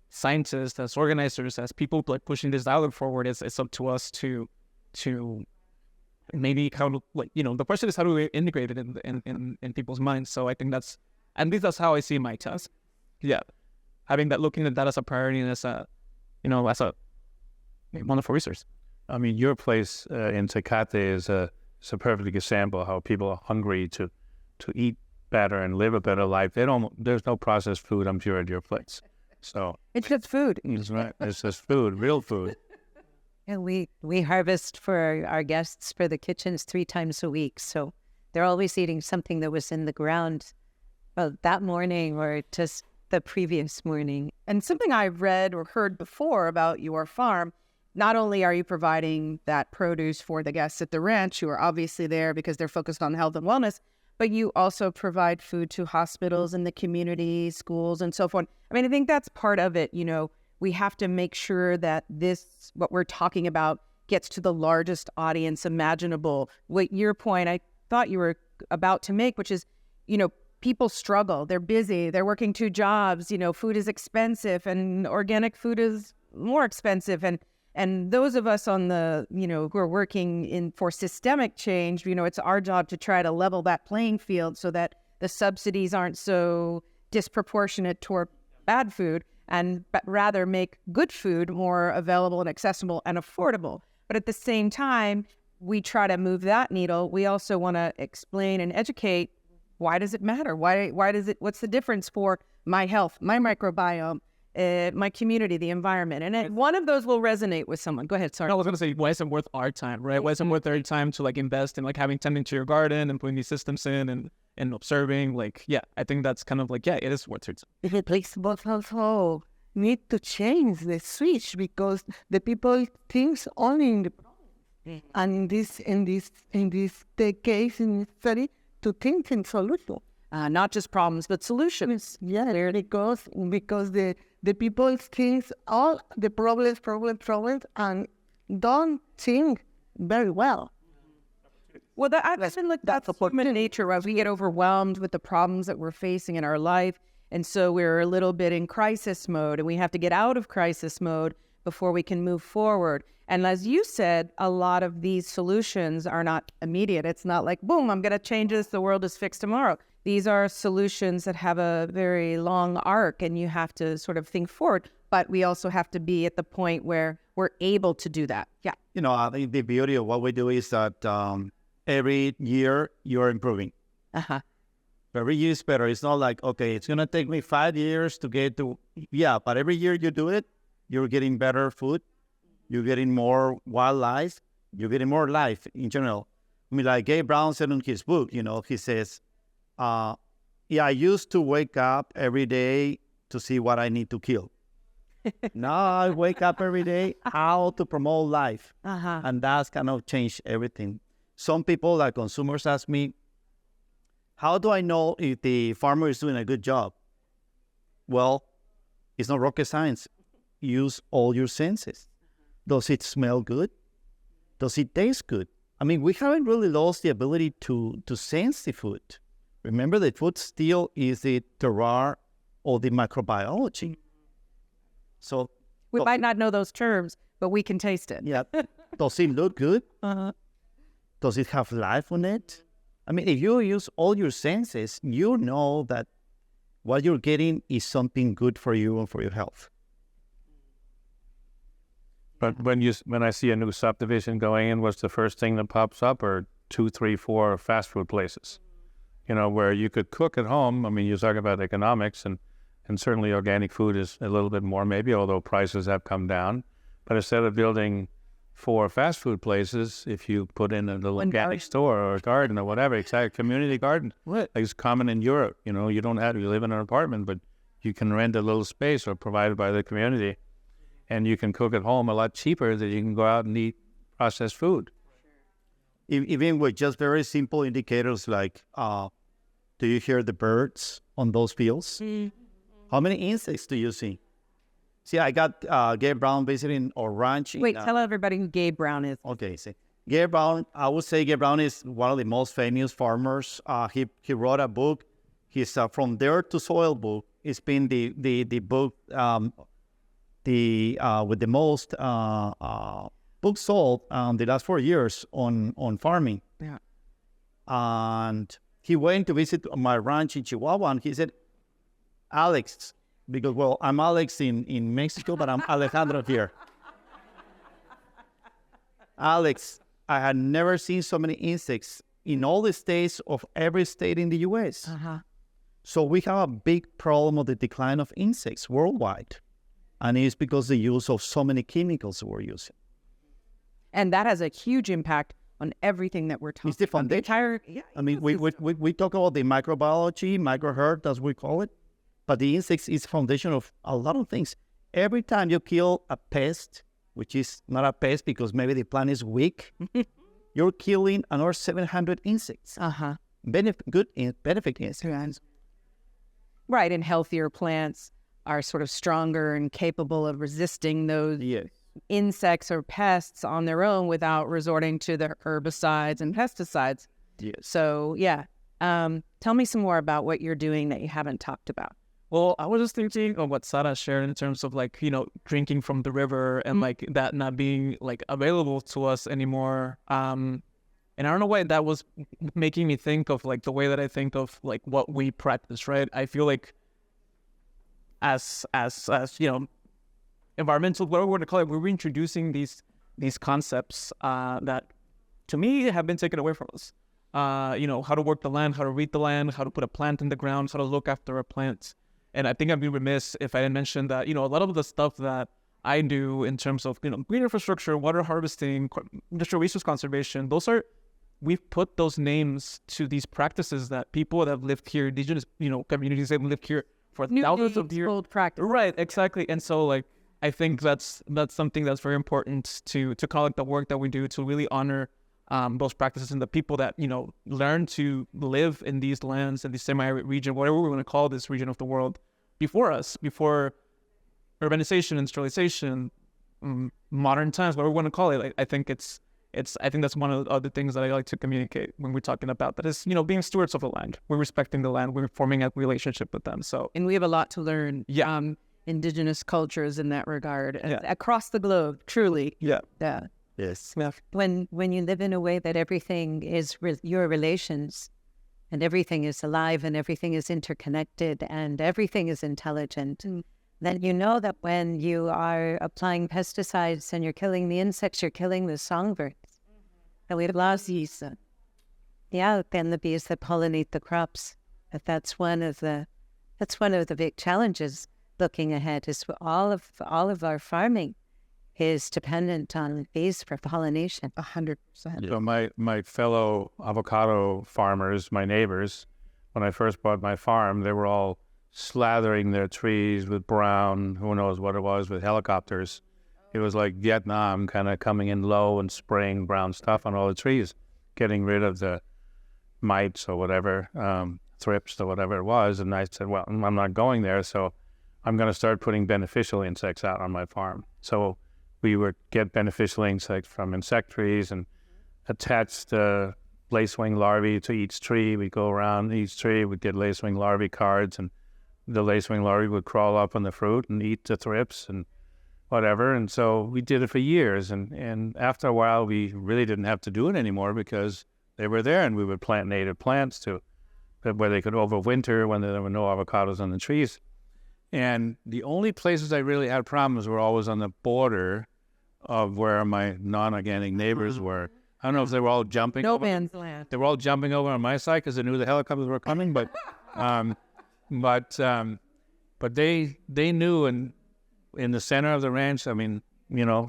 scientists, as organizers, as people pushing this dialogue forward, it's up to us to maybe how to the question is how do we integrate it in people's minds. So I think that's how I see my task. Yeah, looking at that as a priority and as a wonderful resource. I mean, your place in Tecate is a perfect example of how people are hungry to eat better and live a better life. There's no processed food, I'm sure, at your place. So it's just food. That's right. It's just food, real food. And we harvest for our guests for the kitchens 3 times a week. So they're always eating something that was in the ground that morning or just the previous morning. And something I've read or heard before about your farm, not only are you providing that produce for the guests at the ranch, who are obviously there because they're focused on health and wellness, but you also provide food to hospitals in the community, schools, and so forth. I mean, I think that's part of it. We have to make sure that what we're talking about, gets to the largest audience imaginable. What your point I thought you were about to make, which is, people struggle. They're busy. They're working 2 jobs. Food is expensive, and organic food is more expensive. And those of us on the, who are working for systemic change, it's our job to try to level that playing field so that the subsidies aren't so disproportionate toward bad food, but rather make good food more available and accessible and affordable. But at the same time, we try to move that needle. We also want to explain and educate, why does it matter? What's the difference for my health, my microbiome, my community, the environment? And one of those will resonate with someone. Go ahead, sorry. No, I was going to say, why is it worth our time, right? Why is it worth our time to invest in tending to your garden and putting these systems in and observing? I think that's kind of it is worth it. The place but also need to change the switch, because the people think only in the problem. And in this case, in this study, to think in solution. Not just problems, but solutions. Yeah, because the people think all the problems, and don't think very well. Well, that's human nature, right? We get overwhelmed with the problems that we're facing in our life. And so we're a little bit in crisis mode, and we have to get out of crisis mode before we can move forward. And as you said, a lot of these solutions are not immediate. It's not like, boom, I'm going to change this, the world is fixed tomorrow. These are solutions that have a very long arc, and you have to sort of think forward. But we also have to be at the point where we're able to do that. Yeah. I think the beauty of what we do is that every year you're improving. Uh-huh. Every year is better. It's not like, okay, it's going to take me 5 years to get to... Yeah, but every year you do it, you're getting better food. You're getting more wildlife. You're getting more life in general. I mean, like Gabe Brown said in his book, he says, I used to wake up every day to see what I need to kill. Now I wake up every day how to promote life. Uh-huh. And that's kind of changed everything. Some people, like consumers, ask me, how do I know if the farmer is doing a good job? Well, it's not rocket science. Use all your senses. Does it smell good? Does it taste good? I mean, we haven't really lost the ability to sense the food. Remember that food still is the terroir of the microbiology. So we might not know those terms, but we can taste it. Yeah. Does it look good? Uh-huh. Does it have life on it? I mean, if you use all your senses, you know that what you're getting is something good for you and for your health. But when I see a new subdivision going in, what's the first thing that pops up? Or 2, 3, 4 fast food places, where you could cook at home. I mean, you're talking about economics, and certainly organic food is a little bit more maybe, although prices have come down. But instead of building 4 fast food places, if you put in a little organic store or a garden or whatever, exactly, community garden, like it's common in Europe. You live in an apartment, but you can rent a little space or provided by the community. And you can cook at home a lot cheaper than you can go out and eat processed food. Even with just very simple indicators like, do you hear the birds on those fields? Mm-hmm. How many insects do you see? See, I got Gabe Brown visiting our ranch. Wait, tell everybody who Gabe Brown is. Okay, see. Gabe Brown, I would say Gabe Brown is one of the most famous farmers. He wrote a book. His From Dirt to Soil book. It's been the book with the most books sold the last 4 years on farming. Yeah. And he went to visit my ranch in Chihuahua, and he said, Alex, because, well, I'm Alex in Mexico, but I'm Alejandro here. Alex, I had never seen so many insects in all the states of every state in the U.S. Uh-huh. So we have a big problem of the decline of insects worldwide. And it's because the use of so many chemicals we're using. And that has a huge impact on everything that we're talking about. It's the foundation. I mean, we talk about the microbiology, microhealth, as we call it. But the insects is the foundation of a lot of things. Every time you kill a pest, which is not a pest because maybe the plant is weak, you're killing another 700 insects. Uh-huh. Benefit insects. Right, and healthier plants are sort of stronger and capable of resisting those insects or pests on their own without resorting to the herbicides and pesticides. Yes. So, tell me some more about what you're doing that you haven't talked about. Well, I was just thinking of what Sara shared in terms of like, drinking from the river and like that not being like available to us anymore. And I don't know why that was making me think of like the way that I think of like what we practice, right? I feel like as environmental, whatever we want to call it, we're introducing these concepts that to me have been taken away from us. How to work the land, how to read the land, how to put a plant in the ground, how to look after a plant. And I think I'd be remiss if I didn't mention that, a lot of the stuff that I do in terms of, green infrastructure, water harvesting, industrial resource conservation, we've put those names to these practices that people that have lived here, indigenous, communities that have lived here for thousands of years. Old practice. Right, exactly. And so, like, I think that's something that's very important to call it the work that we do to really honor those practices and the people that, learn to live in these lands, in the semi-arid region, whatever we want to call this region of the world, before us, before urbanization, industrialization, modern times, whatever we want to call it. I think I think that's one of the things that I like to communicate when we're talking about that is, being stewards of the land. We're respecting the land. We're forming a relationship with them. So, And we have a lot to learn. Yeah. Indigenous cultures in that regard, across the globe, truly. Yeah. Yeah. Yes. Yeah. When you live in a way that everything is your relations, and everything is alive, and everything is interconnected, and everything is intelligent, then you know that when you are applying pesticides and you're killing the insects, you're killing the songbirds. And we've lost these. Then the bees that pollinate the crops. But that's one of the big challenges looking ahead. Is all of our farming is dependent on bees for pollination. 100%. So my fellow avocado farmers, my neighbors, when I first bought my farm, they were all slathering their trees with brown, who knows what it was, with helicopters. It was like Vietnam kind of coming in low and spraying brown stuff on all the trees, getting rid of the mites or whatever, thrips or whatever it was. And I said, well, I'm not going there, so I'm going to start putting beneficial insects out on my farm. So we would get beneficial insects from insect trees and attach the lacewing larvae to each tree. We'd go around each tree, we'd get lacewing larvae cards, and the lacewing larvae would crawl up on the fruit and eat the thrips and whatever. And so we did it for years. And after a while, we really didn't have to do it anymore because they were there, and we would plant native plants where they could overwinter when there were no avocados on the trees. And the only places I really had problems were always on the border of where my non-organic neighbors were. I don't know if they were all jumping. No man's land. They were all jumping over on my side because they knew the helicopters were coming. But they knew in the center of the ranch. I mean,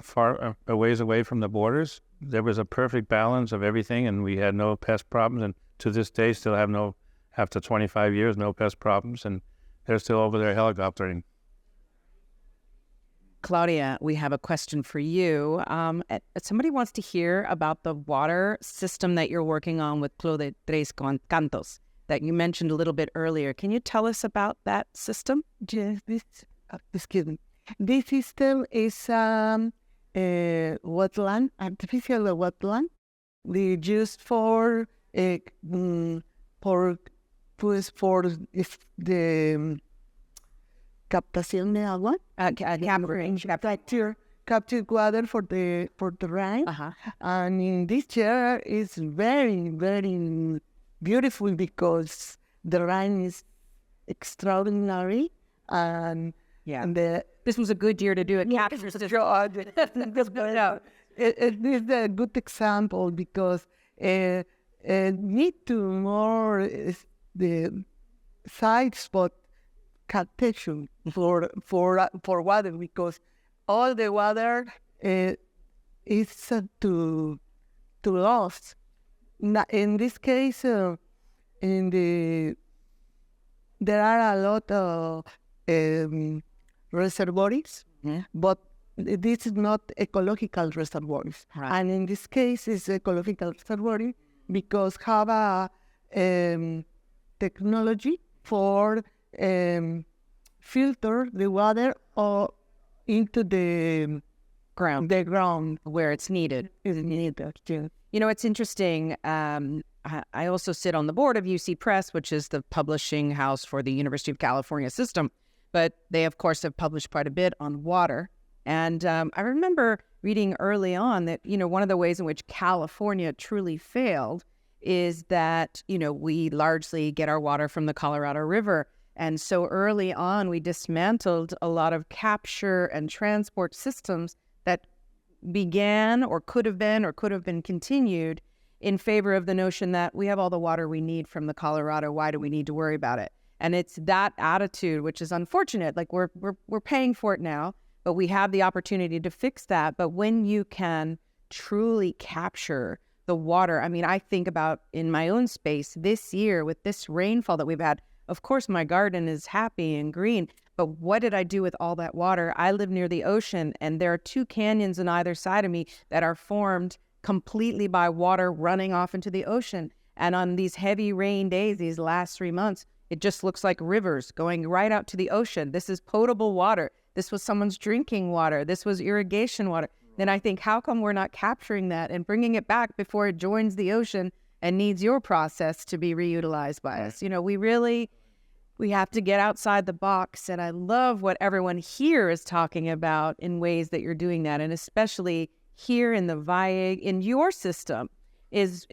far a ways away from the borders, there was a perfect balance of everything, and we had no pest problems. And to this day, still have after 25 years, no pest problems. And they're still over there helicoptering. Claudia, we have a question for you. Somebody wants to hear about the water system that you're working on with Club de Tres Cantos that you mentioned a little bit earlier. Can you tell us about that system? Yes, excuse me. This system is a wetland, artificial wetland. They used for the captación de agua, capture water for the rain. And in this year is very, very beautiful because the rain is extraordinary, and this was a good year to do it. It is a good example because need to more the side spot captation for water, because all the water is to lost. In this case, there are a lot of reservoirs, but this is not ecological reservoirs. Right. And in this case, it's ecological reservoir because have a technology for filter the water into the ground. Where it's needed. Is needed. Yeah. It's interesting. I also sit on the board of UC Press, which is the publishing house for the University of California system. But they, of course, have published quite a bit on water. And I remember reading early on that, one of the ways in which California truly failed is that, we largely get our water from the Colorado River. And so early on, we dismantled a lot of capture and transport systems that began or could have been continued in favor of the notion that we have all the water we need from the Colorado. Why do we need to worry about it? And it's that attitude, which is unfortunate. Like we're paying for it now, but we have the opportunity to fix that. But when you can truly capture the water, I mean, I think about in my own space this year with this rainfall that we've had, of course, my garden is happy and green, but what did I do with all that water? I live near the ocean, and there are 2 canyons on either side of me that are formed completely by water running off into the ocean. And on these heavy rain days, these last 3 months, it just looks like rivers going right out to the ocean. This is potable water. This was someone's drinking water. This was irrigation water. Then I think, how come we're not capturing that and bringing it back before it joins the ocean and needs your process to be reutilized by us? We have to get outside the box. And I love what everyone here is talking about in ways that you're doing that. And especially here in the Valle, in your system, is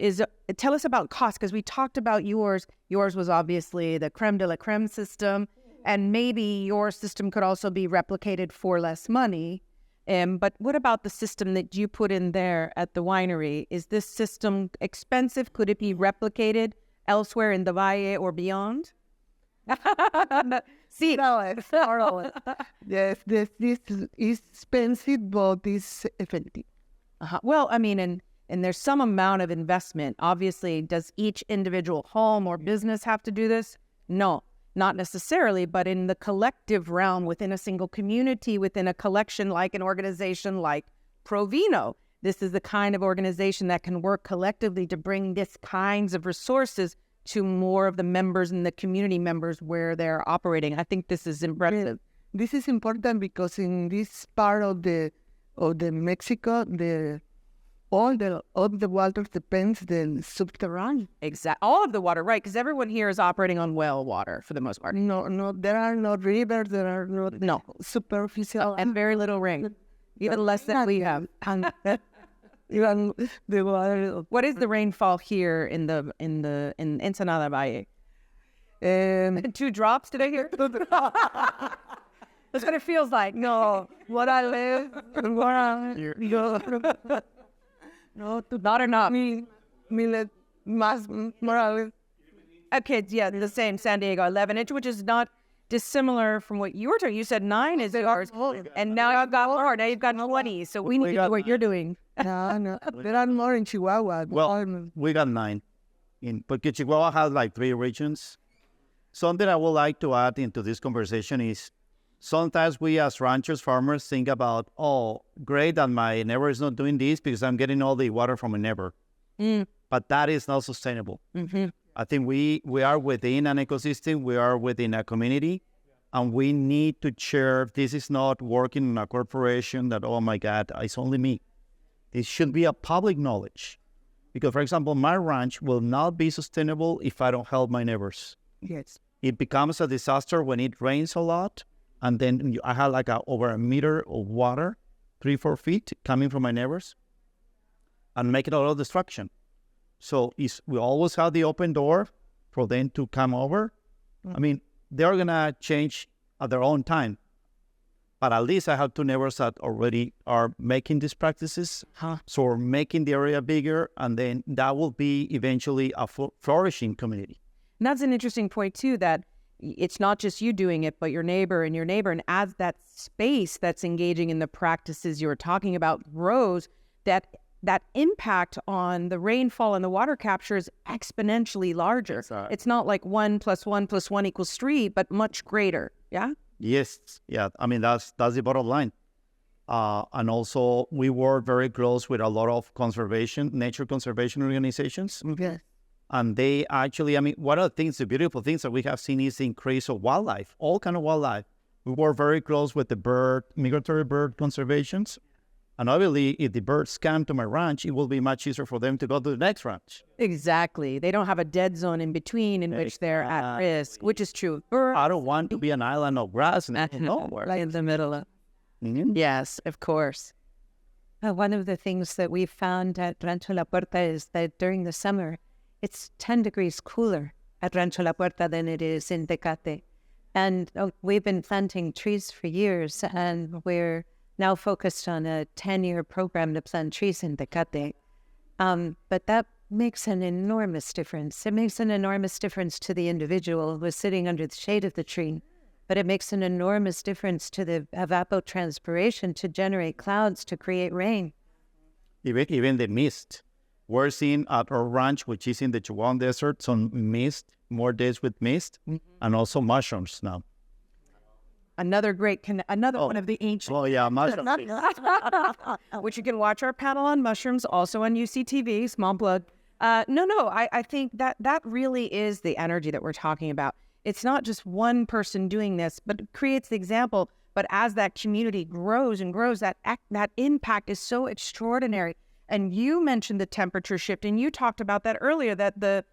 tell us about cost, because we talked about yours. Yours was obviously the creme de la creme system, and maybe your system could also be replicated for less money. But what about the system that you put in there at the winery? Is this system expensive? Could it be replicated elsewhere in the Valle or beyond? Sí, no, it's horrible. Yes, this is expensive, but it's effective. Well, I mean, and there's some amount of investment. Obviously, does each individual home or business have to do this? No, not necessarily, but in the collective realm, within a single community, within a collection like an organization like Provino, this is the kind of organization that can work collectively to bring this kinds of resources to more of the members and the community members where they're operating. I think this is impressive. This is important because in this part of the Mexico, all the water depends the subterranean. Exactly, all of the water, right? Because everyone here is operating on well water for the most part. No, there are no rivers. There are no superficial and very little rain, even less than we have. Even the water. What is the rainfall here in Ensenada Valle? 2 drops, did I hear? That's what it feels like. No, what I live, not enough. More. Okay, yeah, the same. San Diego, 11-inch, which is not dissimilar from what you were talking. You said 9 is yours, and now you've got more. Now you've got 20, so we need to do what you're doing. No, there are more in Chihuahua. Well, we got 9, because Chihuahua has like 3 regions. Something I would like to add into this conversation is sometimes we as ranchers, farmers think about, oh, great that my neighbor is not doing this because I'm getting all the water from my neighbor. But that is not sustainable. Mm-hmm. I think we are within an ecosystem, we are within a community, and we need to share. This is not working in a corporation that, oh my God, it's only me. It should be a public knowledge. Because, for example, my ranch will not be sustainable if I don't help my neighbors. Yes. It becomes a disaster when it rains a lot, and then I have like over a meter of water, 3-4 feet coming from my neighbors, and make it a lot of destruction. So we always have the open door for them to come over. I mean, they're going to change at their own time. But at least I have 2 neighbors that already are making these practices. So we're making the area bigger, and then that will be eventually a flourishing community. And that's an interesting point, too, that it's not just you doing it, but your neighbor, and as that space that's engaging in the practices you're talking about grows, that impact on the rainfall and the water capture is exponentially larger. It's not like 1 + 1 + 1 = 3, but much greater. Yeah? Yes. Yeah. I mean, that's the bottom line. And also, we work very close with a lot of nature conservation organizations. Yes. And they actually, I mean, one of the beautiful things that we have seen is the increase of wildlife, all kind of wildlife. We work very close with the migratory bird conservations. And obviously, if the birds come to my ranch, it will be much easier for them to go to the next ranch. Exactly. They don't have a dead zone in between in which they're at risk, which is true. I don't want to be an island of grass nowhere. Like in the middle of. Yes, of course. One of the things that we found at Rancho La Puerta is that during the summer, it's 10 degrees cooler at Rancho La Puerta than it is in Tecate. And we've been planting trees for years, and we're now focused on a 10-year program to plant trees in Tecate. But that makes an enormous difference. It makes an enormous difference to the individual who is sitting under the shade of the tree, but it makes an enormous difference to the evapotranspiration to generate clouds, to create rain. Even the mist. We're seeing at our ranch, which is in the Chihuahuan Desert, some mist, more days with mist, and also mushrooms now. Another great, one of the ancient. Oh, yeah, mushrooms. Which you can watch our panel on mushrooms, also on UCTV, small plug. I think that really is the energy that we're talking about. It's not just one person doing this, but it creates the example. But as that community grows and grows, that impact is so extraordinary. And you mentioned the temperature shift, and you talked about that earlier, that the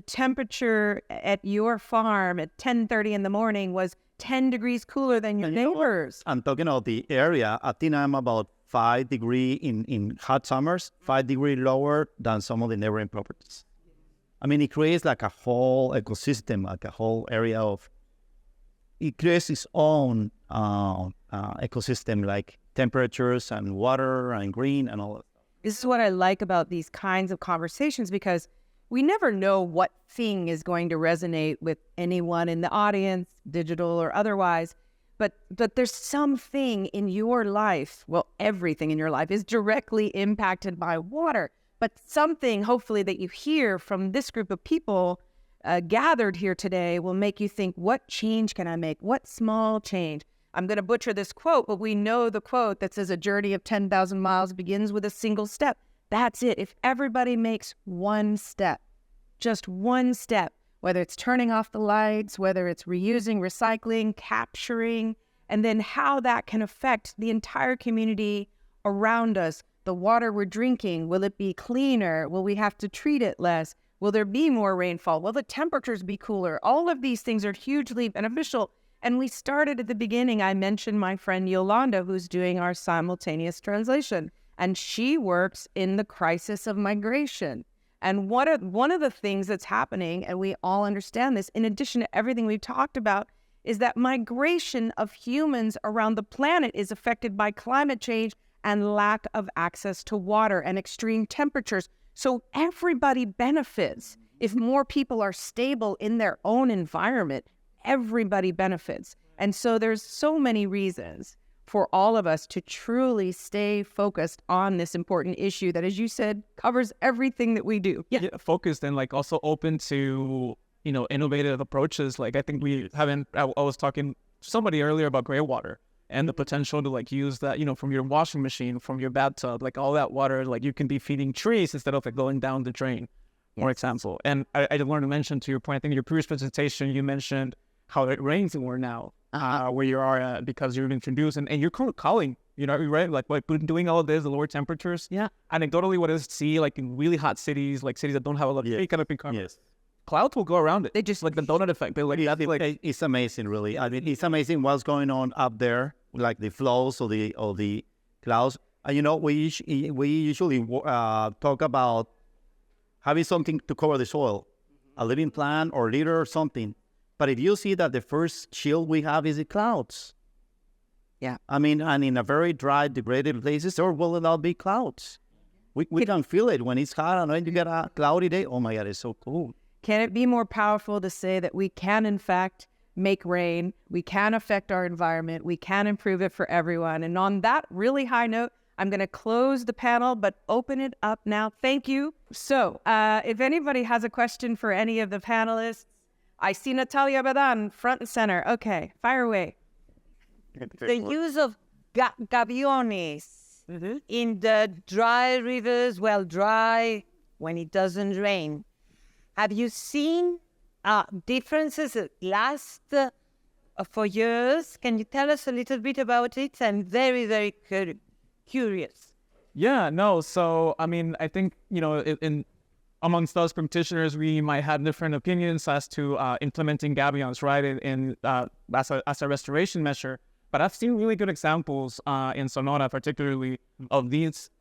temperature at your farm at 10:30 in the morning was 10 degrees cooler than your neighbors. I'm talking about the area. I think I'm about 5 degrees in hot summers, 5 degrees lower than some of the neighboring properties. I mean, it creates like a whole ecosystem, like a whole area of, it creates its own ecosystem, like temperatures and water and green and all that. This is what I like about these kinds of conversations, because we never know what thing is going to resonate with anyone in the audience, digital or otherwise. But there's something in your life, well, everything in your life is directly impacted by water. But something, hopefully, that you hear from this group of people gathered here today will make you think, what change can I make? What small change? I'm going to butcher this quote, but we know the quote that says a journey of 10,000 miles begins with a single step. That's it. If everybody makes one step, just one step, whether it's turning off the lights, whether it's reusing, recycling, capturing, and then how that can affect the entire community around us. The water we're drinking, will it be cleaner? Will we have to treat it less? Will there be more rainfall? Will the temperatures be cooler? All of these things are hugely beneficial. And we started at the beginning. I mentioned my friend Yolanda, who's doing our simultaneous translation, and she works in the crisis of migration. And one of the things that's happening, and we all understand this, in addition to everything we've talked about, is that migration of humans around the planet is affected by climate change and lack of access to water and extreme temperatures. So everybody benefits. If more people are stable in their own environment, everybody benefits. And so there's so many reasons for all of us to truly stay focused on this important issue that, as you said, covers everything that we do. Yeah, focused and like also open to, innovative approaches. Like I think I was talking to somebody earlier about gray water and the potential to like use that, from your washing machine, from your bathtub, like all that water, like you can be feeding trees instead of like going down the drain, for example. And I learned to mention, to your point, I think in your previous presentation, you mentioned how it rains more now, where you are because you're introduced and you're calling, right? Like doing all of this, the lower temperatures. Yeah. Anecdotally, what is see like in really hot cities, like cities that don't have a lot of kind of become. Yes. Clouds will go around it. They just like the donut effect. They it's amazing, really. I mean, it's amazing what's going on up there, like the flows or the clouds. And we usually talk about having something to cover the soil, a living plant or litter or something. But if you see that the first shield we have is the clouds. Yeah. I mean, and in a very dry, degraded places, there will not be clouds. We can feel it when it's hot, and when you get a cloudy day, oh my God, it's so cool. Can it be more powerful to say that we can, in fact, make rain, we can affect our environment, we can improve it for everyone? And on that really high note, I'm going to close the panel, but open it up now. Thank you. So if anybody has a question for any of the panelists, I see Natalia Badan, front and center. Okay, fire away. The use of gaviones in the dry rivers, dry when it doesn't rain. Have you seen differences that last for years? Can you tell us a little bit about it? I'm very, very curious. Yeah, no. So, I mean, I think, in amongst us practitioners, we might have different opinions as to implementing gabions, right, as a restoration measure. But I've seen really good examples in Sonora, particularly, of these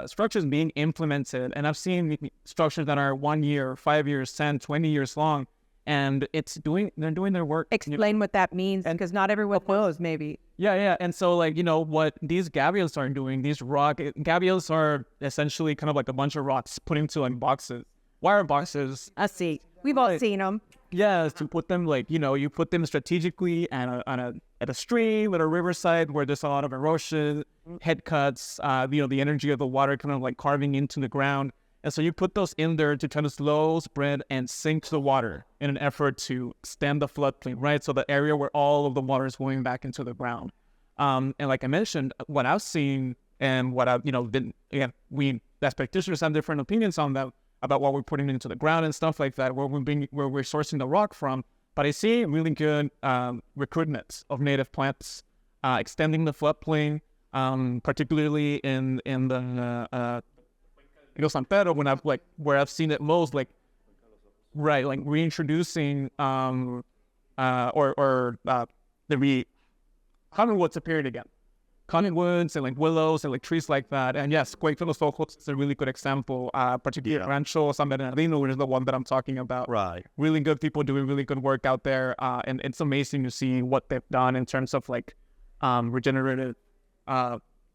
structures being implemented. And I've seen structures that are 1 year, 5 years, 10, 20 years long. And they're doing their work. Explain what that means, because not everyone knows, maybe. Yeah. And so, what these gabions are doing, gabions are essentially kind of like a bunch of rocks put into boxes, wire boxes. I see. We've all seen them. Yeah, to put them you put them strategically at a stream, at a riverside where there's a lot of erosion, head cuts, the energy of the water kind of like carving into the ground. And so you put those in there to kind of slow, spread, and sink the water in an effort to extend the floodplain, right? So the area where all of the water is going back into the ground. And like I mentioned, what I've seen and what I've, we as practitioners have different opinions on that, about what we're putting into the ground and stuff like that, where we're sourcing the rock from. But I see really good recruitment of native plants, extending the floodplain, particularly in the San Pedro, where I've seen it most, reintroducing the cottonwoods appearing again. Cottonwoods and willows and trees like that. And yes, Cuenca de los Ojos is a really good example, particularly Rancho San Bernardino, which is the one that I'm talking about. Right. Really good people doing really good work out there. And it's amazing to see what they've done in terms of regenerative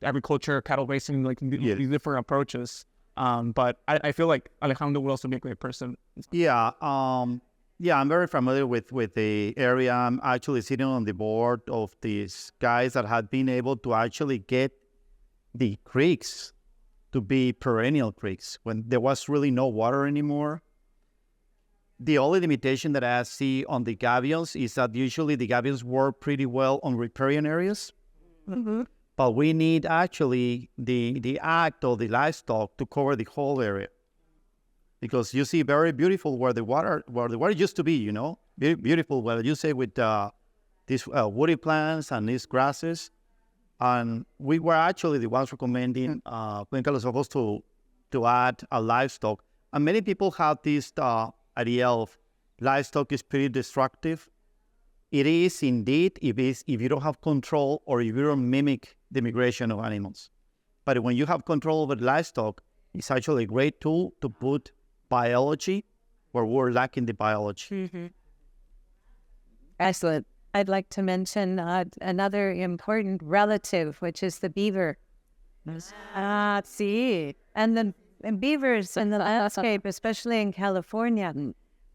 agriculture, cattle racing, these different approaches. But I feel like Alejandro would also be a great person. Yeah, I'm very familiar with the area. I'm actually sitting on the board of these guys that had been able to actually get the creeks to be perennial creeks when there was really no water anymore. The only limitation that I see on the gabions is that usually the gabions work pretty well on riparian areas. Mm-hmm. But we need actually the act of the livestock to cover the whole area. Because you see very beautiful where the water used to be, beautiful, well, you say with these woody plants and these grasses. And we were actually the ones recommending Cuenca de los Ojos to add a livestock. And many people have this idea of livestock is pretty destructive. It is indeed if you don't have control or if you don't mimic the migration of animals. But when you have control over livestock, it's actually a great tool to put biology where we're lacking the biology. Mm-hmm. Excellent. I'd like to mention another important relative, which is the beaver. See. And the beavers in the landscape, especially in California,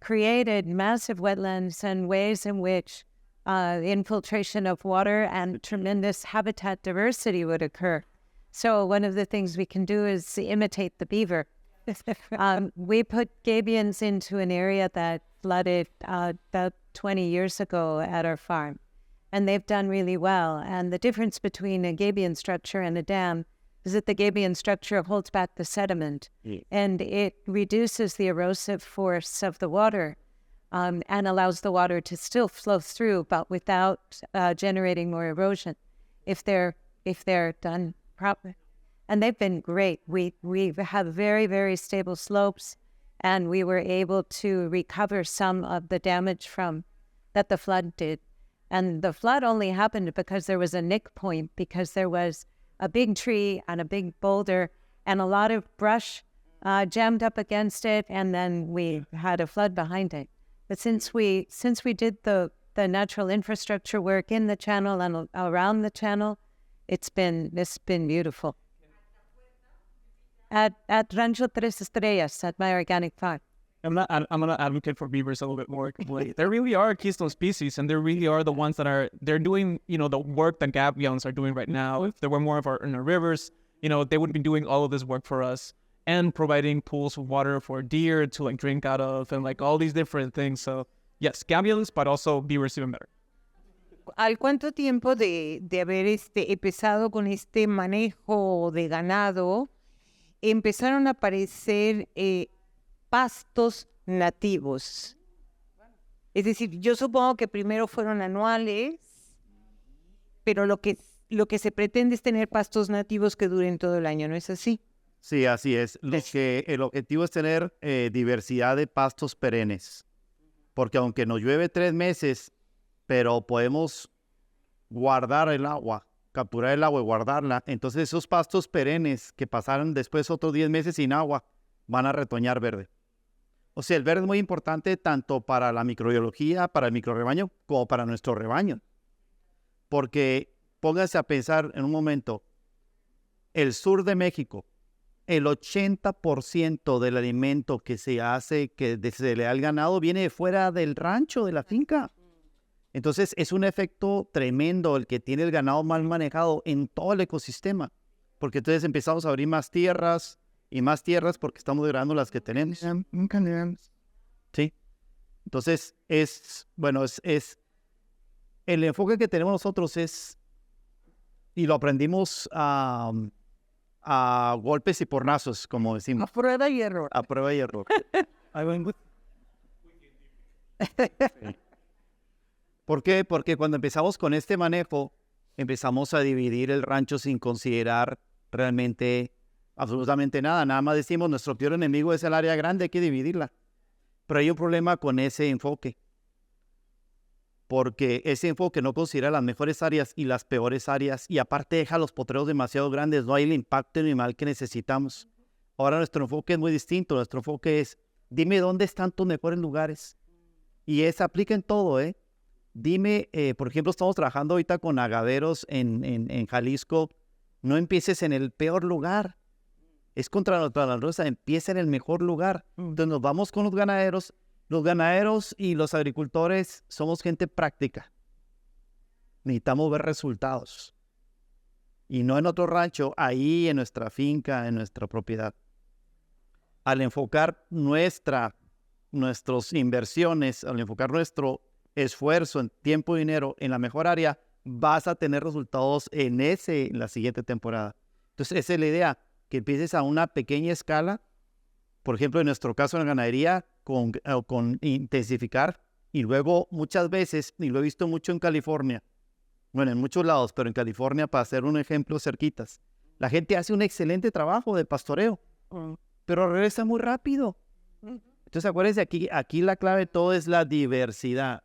created massive wetlands and ways in which infiltration of water and tremendous habitat diversity would occur. So one of the things we can do is imitate the beaver. We put gabions into an area that flooded about 20 years ago at our farm, and they've done really well. And the difference between a gabion structure and a dam is that the gabion structure holds back the sediment, and it reduces the erosive force of the water and allows the water to still flow through, but without generating more erosion if they're done properly. And they've been great. We have very, very stable slopes, and we were able to recover some of the damage that the flood did. And the flood only happened because there was a nick point, because there was a big tree and a big boulder and a lot of brush jammed up against it, and then we had a flood behind it. But since we did the natural infrastructure work in the channel and around the channel, it's been beautiful. At Rancho Tres Estrellas, at my organic farm. I'm gonna advocate for beavers a little bit more. They really are a keystone species, and they really are the ones that they're doing, the work that gabions are doing right now. If there were more of in our rivers, they would be doing all of this work for us and providing pools of water for deer to drink out of and all these different things. So yes, gabions, but also beavers even better. ¿Al cuánto tiempo de haber empezado con este manejo de ganado, empezaron a aparecer pastos nativos? Es decir, yo supongo que primero fueron anuales, pero lo lo que se pretende es tener pastos nativos que duren todo el año, ¿no es así? Sí, así es. El objetivo es tener diversidad de pastos perennes, porque aunque nos llueve 3 meses, pero podemos guardar el agua, capturar el agua y guardarla, entonces esos pastos perennes que pasaron después otros 10 meses sin agua, van a retoñar verde. O sea, el verde es muy importante tanto para la microbiología, para el microrrebaño, como para nuestro rebaño. Porque pónganse a pensar en un momento, el sur de México, el 80% del alimento que se hace, que se le da al ganado, viene de fuera del rancho, de la finca. Entonces, es un efecto tremendo el que tiene el ganado mal manejado en todo el ecosistema. Porque entonces empezamos a abrir más tierras y más tierras porque estamos degradando las que tenemos. Sí. Entonces, el enfoque que tenemos nosotros es, y lo aprendimos a golpes y porrazos, como decimos. A prueba y error. A prueba y error. ¿Por qué? Porque cuando empezamos con este manejo, empezamos a dividir el rancho sin considerar realmente absolutamente nada. Nada más decimos, nuestro peor enemigo es el área grande, hay que dividirla. Pero hay un problema con ese enfoque. Porque ese enfoque no considera las mejores áreas y las peores áreas, y aparte deja los potreros demasiado grandes, no hay el impacto animal que necesitamos. Ahora nuestro enfoque es muy distinto. Nuestro enfoque es, dime dónde están tus mejores lugares. Y aplica en todo, ¿eh? Dime, por ejemplo, estamos trabajando ahorita con agaveros en Jalisco. No empieces en el peor lugar. Es contra la naturaleza, empieza en el mejor lugar. Entonces nos vamos con los ganaderos. Los ganaderos y los agricultores somos gente práctica. Necesitamos ver resultados. Y no en otro rancho, ahí en nuestra finca, en nuestra propiedad. Al enfocar nuestras inversiones, al enfocar nuestro esfuerzo en tiempo y dinero en la mejor área, vas a tener resultados en la siguiente temporada. Entonces, esa es la idea, que empieces a una pequeña escala. Por ejemplo, en nuestro caso en la ganadería, con intensificar, y luego muchas veces, y lo he visto mucho en California, bueno, en muchos lados, pero en California, para hacer un ejemplo cerquitas, la gente hace un excelente trabajo de pastoreo, pero regresa muy rápido. Entonces, acuérdense, aquí la clave de todo es la diversidad.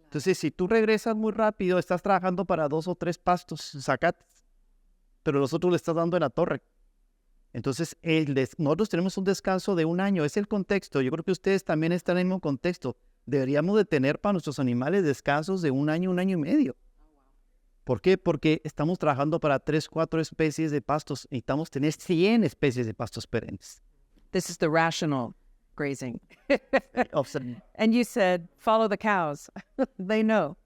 Entonces, si tú regresas muy rápido, estás trabajando para 2 o 3 pastos, zacates, pero los otros le estás dando en la torre. Entonces, nosotros tenemos un descanso de 1 año, es el contexto. Yo creo que ustedes también están en el mismo contexto. Deberíamos de tener para nuestros animales descansos de 1 año, 1 año y medio. ¿Por qué? Porque estamos trabajando para 3, 4 especies de pastos. Necesitamos tener 100 especies de pastos perennes. This is the rational grazing. And you said, follow the cows. They know.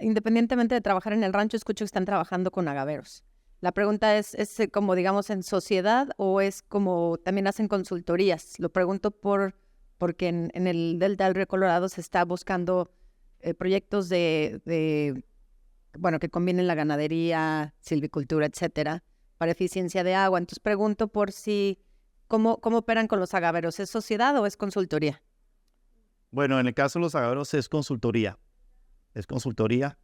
Independientemente de trabajar en el rancho, escucho que están trabajando con agaveros. La pregunta ¿es como, digamos, en sociedad o es como también hacen consultorías? Lo pregunto porque en el Delta del Río Colorado se está buscando proyectos bueno, que combinen la ganadería, silvicultura, etcétera, para eficiencia de agua. Entonces pregunto por si, ¿cómo operan con los agaveros? ¿Es sociedad o es consultoría? Bueno, en el caso de los agaveros es consultoría. Es consultoría.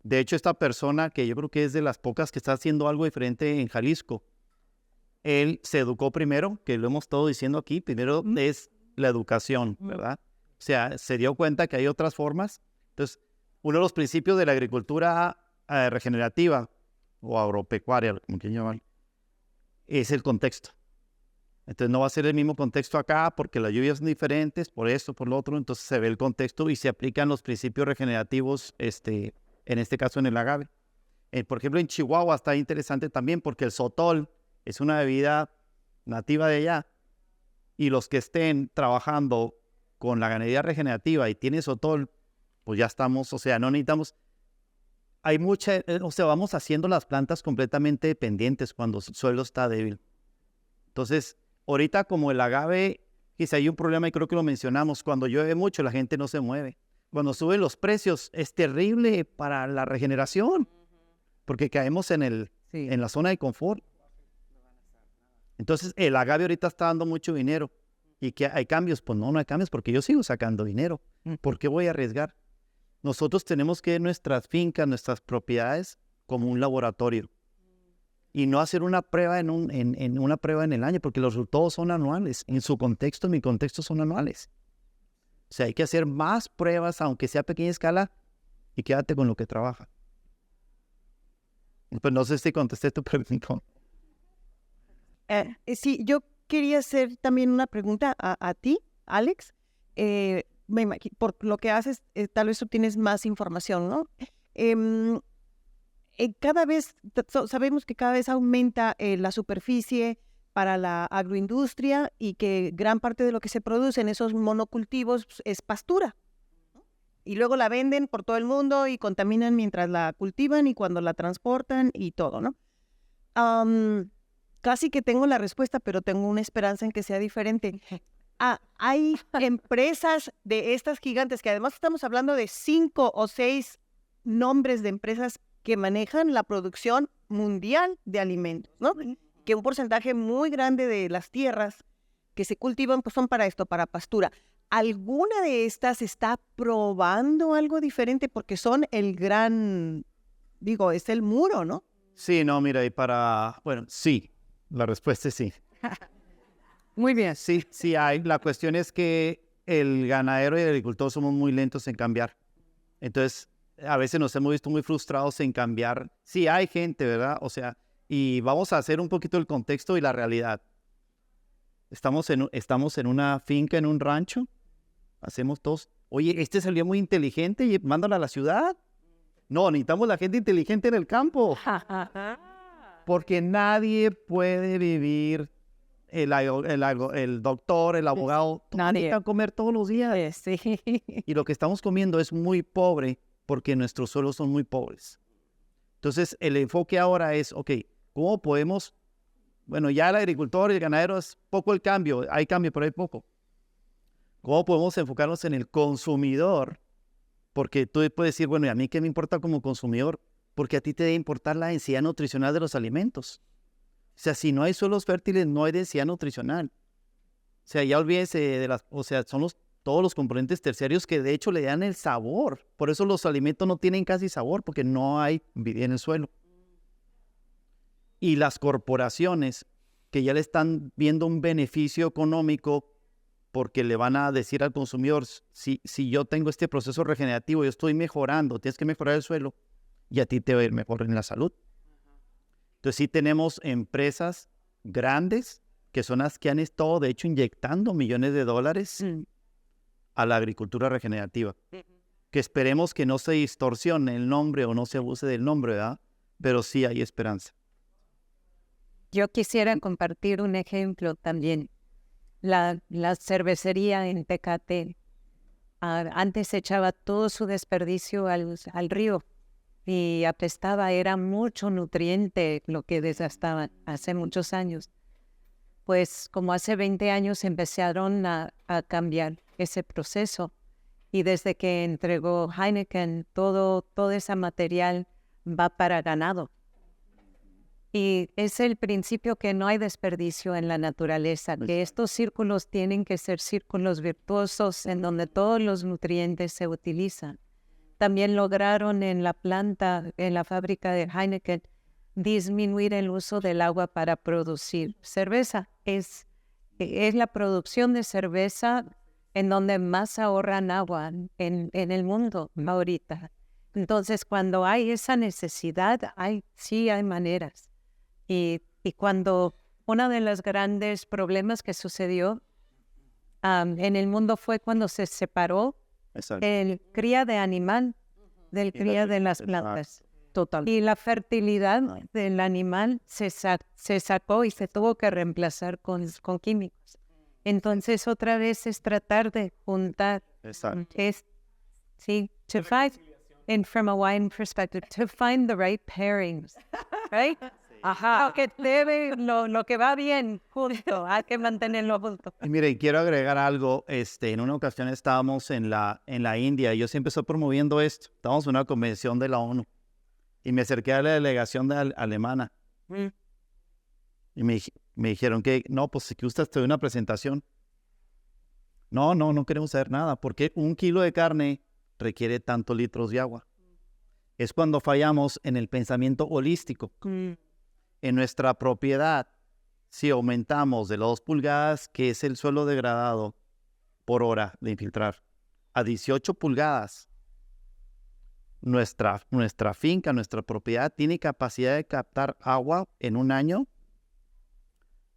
De hecho, esta persona, que yo creo que es de las pocas que está haciendo algo diferente en Jalisco, él se educó primero, que lo hemos estado diciendo aquí, primero es la educación, ¿verdad? O sea, se dio cuenta que hay otras formas. Entonces, uno de los principios de la agricultura regenerativa o agropecuaria, como quieran llamar, es el contexto. Entonces, no va a ser el mismo contexto acá porque las lluvias son diferentes, por esto, por lo otro. Entonces, se ve el contexto y se aplican los principios regenerativos, en este caso en el agave. Por ejemplo, en Chihuahua está interesante también porque el sotol es una bebida nativa de allá, y los que estén trabajando con la ganadería regenerativa y tienen sotol, pues ya estamos, o sea, no necesitamos, vamos haciendo las plantas completamente dependientes cuando el suelo está débil. Entonces, ahorita como el agave, quizá hay un problema y creo que lo mencionamos, cuando llueve mucho la gente no se mueve. Cuando suben los precios es terrible para la regeneración, porque caemos en la zona de confort. Entonces, el agave ahorita está dando mucho dinero. ¿Y que hay cambios? Pues no hay cambios porque yo sigo sacando dinero. ¿Por qué voy a arriesgar? Nosotros tenemos que nuestras fincas, nuestras propiedades, como un laboratorio y no hacer una prueba en una prueba en el año, porque los resultados son anuales. En su contexto, en mi contexto, son anuales. O sea, hay que hacer más pruebas, aunque sea a pequeña escala, y quédate con lo que trabaja. Pues no sé si contesté tu pregunta. Sí, yo quería hacer también una pregunta a ti, Alex. Por lo que haces, tal vez tú tienes más información, ¿no? Cada vez, sabemos que cada vez aumenta la superficie para la agroindustria y que gran parte de lo que se produce en esos monocultivos es pastura. Y luego la venden por todo el mundo y contaminan mientras la cultivan y cuando la transportan y todo, ¿no? Casi que tengo la respuesta, pero tengo una esperanza en que sea diferente. Hay empresas de estas gigantes, que además estamos hablando de 5 o 6 nombres de empresas que manejan la producción mundial de alimentos, ¿no? Que un porcentaje muy grande de las tierras que se cultivan pues son para esto, para pastura. ¿Alguna de estas está probando algo diferente? Porque son el gran, es el muro, ¿no? Sí, no, mira, bueno, sí, la respuesta es sí. Muy bien. Sí, sí hay. La cuestión es que el ganadero y el agricultor somos muy lentos en cambiar. Entonces, a veces nos hemos visto muy frustrados en cambiar. Sí hay gente, ¿verdad? O sea, y vamos a hacer un poquito el contexto y la realidad. Estamos en una finca, en un rancho. Hacemos todos. Oye, este salió muy inteligente y mándalo a la ciudad. No, necesitamos la gente inteligente en el campo. Porque nadie puede vivir, el doctor, el abogado, necesitan comer todos los días. Sí. Y lo que estamos comiendo es muy pobre porque nuestros suelos son muy pobres. Entonces, el enfoque ahora es, ¿cómo podemos? Bueno, ya el agricultor y el ganadero es poco el cambio, hay cambio, pero hay poco. ¿Cómo podemos enfocarnos en el consumidor? Porque tú puedes decir, bueno, ¿y a mí qué me importa como consumidor? Porque a ti te debe importar la densidad nutricional de los alimentos. O sea, si no hay suelos fértiles, no hay densidad nutricional. O sea, ya olvídense de son todos los componentes terciarios que de hecho le dan el sabor. Por eso los alimentos no tienen casi sabor, porque no hay vida en el suelo. Y las corporaciones que ya le están viendo un beneficio económico porque le van a decir al consumidor, si yo tengo este proceso regenerativo, yo estoy mejorando, tienes que mejorar el suelo y a ti te va a ir mejor en la salud. Entonces sí tenemos empresas grandes que son las que han estado, de hecho, inyectando millones de dólares a la agricultura regenerativa. Que esperemos que no se distorsione el nombre o no se abuse del nombre, ¿verdad? Pero sí hay esperanza. Yo quisiera compartir un ejemplo también. La cervecería en Tecate antes echaba todo su desperdicio al río y apestaba, era mucho nutriente lo que desgastaban hace muchos años. Pues como hace 20 años empezaron a cambiar ese proceso y desde que entregó Heineken, todo ese material va para ganado. Y es el principio que no hay desperdicio en la naturaleza, que estos círculos tienen que ser círculos virtuosos en donde todos los nutrientes se utilizan. También lograron en la planta, en la fábrica de Heineken, disminuir el uso del agua para producir cerveza. Es la producción de cerveza en donde más ahorran agua en el mundo ahorita. Entonces, cuando hay esa necesidad, sí hay maneras. Y cuando uno de los grandes problemas que sucedió en el mundo fue cuando se separó el cría de animal del cría de las plantas. Total. Y la fertilidad del animal se sacó y se tuvo que reemplazar con químicos. Entonces, otra vez es tratar de juntar. To find, and from a wine perspective, to find the right pairings, right? Ajá. Lo que va bien junto, hay que mantenerlo junto. Y mire, quiero agregar algo. En una ocasión estábamos en la India y yo siempre estoy promoviendo esto. Estábamos en una convención de la ONU y me acerqué a la delegación alemana. Y me dijeron que, no, pues que usted te dé una presentación. No queremos saber nada, porque 1 kilo de carne requiere tantos litros de agua. es cuando fallamos en el pensamiento holístico. En nuestra propiedad, si aumentamos de 2 pulgadas, que es el suelo degradado por hora de infiltrar, a 18 pulgadas, nuestra finca, nuestra propiedad tiene capacidad de captar agua en un año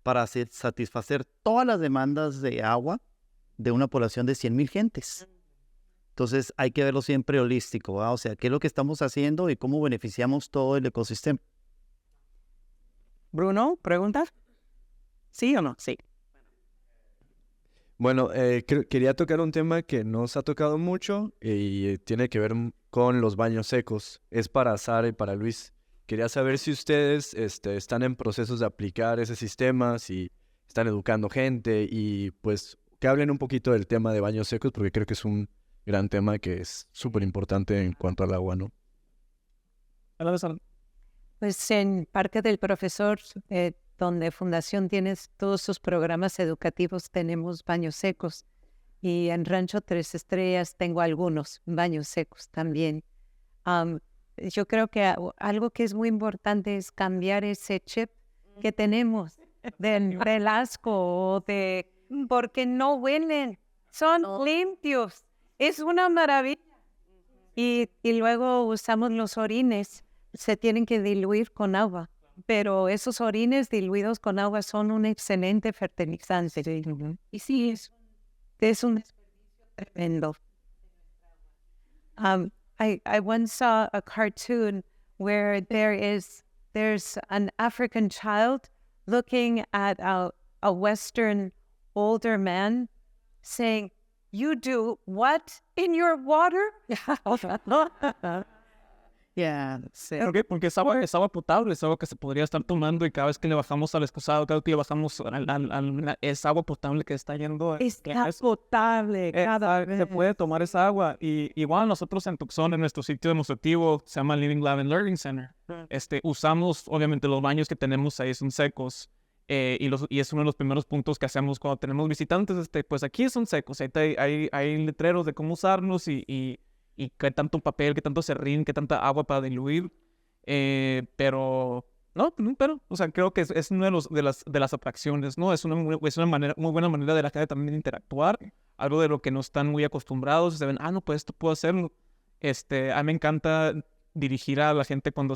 para satisfacer todas las demandas de agua de una población de 100,000 gentes. Entonces hay que verlo siempre holístico, ¿verdad? O sea, qué es lo que estamos haciendo y cómo beneficiamos todo el ecosistema. Bruno, ¿preguntas? ¿Sí o no? Sí. Bueno, quería tocar un tema que nos ha tocado mucho y tiene que ver con los baños secos. Es para Sara y para Luis. Quería saber si ustedes están en procesos de aplicar ese sistema, si están educando gente y pues que hablen un poquito del tema de baños secos porque creo que es un gran tema que es súper importante en cuanto al agua, ¿no? Pues en Parque del Profesor, donde Fundación tiene todos sus programas educativos, tenemos baños secos. Y en Rancho 3 Estrellas tengo algunos baños secos también. Yo creo que algo que es muy importante es cambiar ese chip que tenemos del asco o porque no huelen, son limpios. Es una maravilla. Y luego usamos los orines, se tienen que diluir con agua, pero esos orines diluidos con agua son un excelente fertilizante. Y sí, es un desperdicio tremendo. I once saw a cartoon where there's an African child looking at a Western older man saying, "You do what in your water?" Yeah, sí. ¿Por qué? Porque es agua potable, es agua que se podría estar tomando y cada vez que le bajamos al excusado, cada vez que le bajamos es agua potable que está yendo. Está potable cada vez. Se puede tomar esa agua. Y igual nosotros en Tucson, en nuestro sitio demostrativo, se llama Living Lab and Learning Center. Usamos, obviamente, los baños que tenemos ahí son secos. Y es uno de los primeros puntos que hacemos cuando tenemos visitantes. Pues aquí son secos. Hay letreros de cómo usarlos y qué tanto papel, qué tanto serrín, qué tanta agua para diluir. Pero, o sea, creo que es una de las atracciones, ¿no? Es una muy buena manera de la gente también de interactuar. Algo de lo que no están muy acostumbrados. Se ven, no, pues esto puedo hacerlo. A mí me encanta dirigir a la gente cuando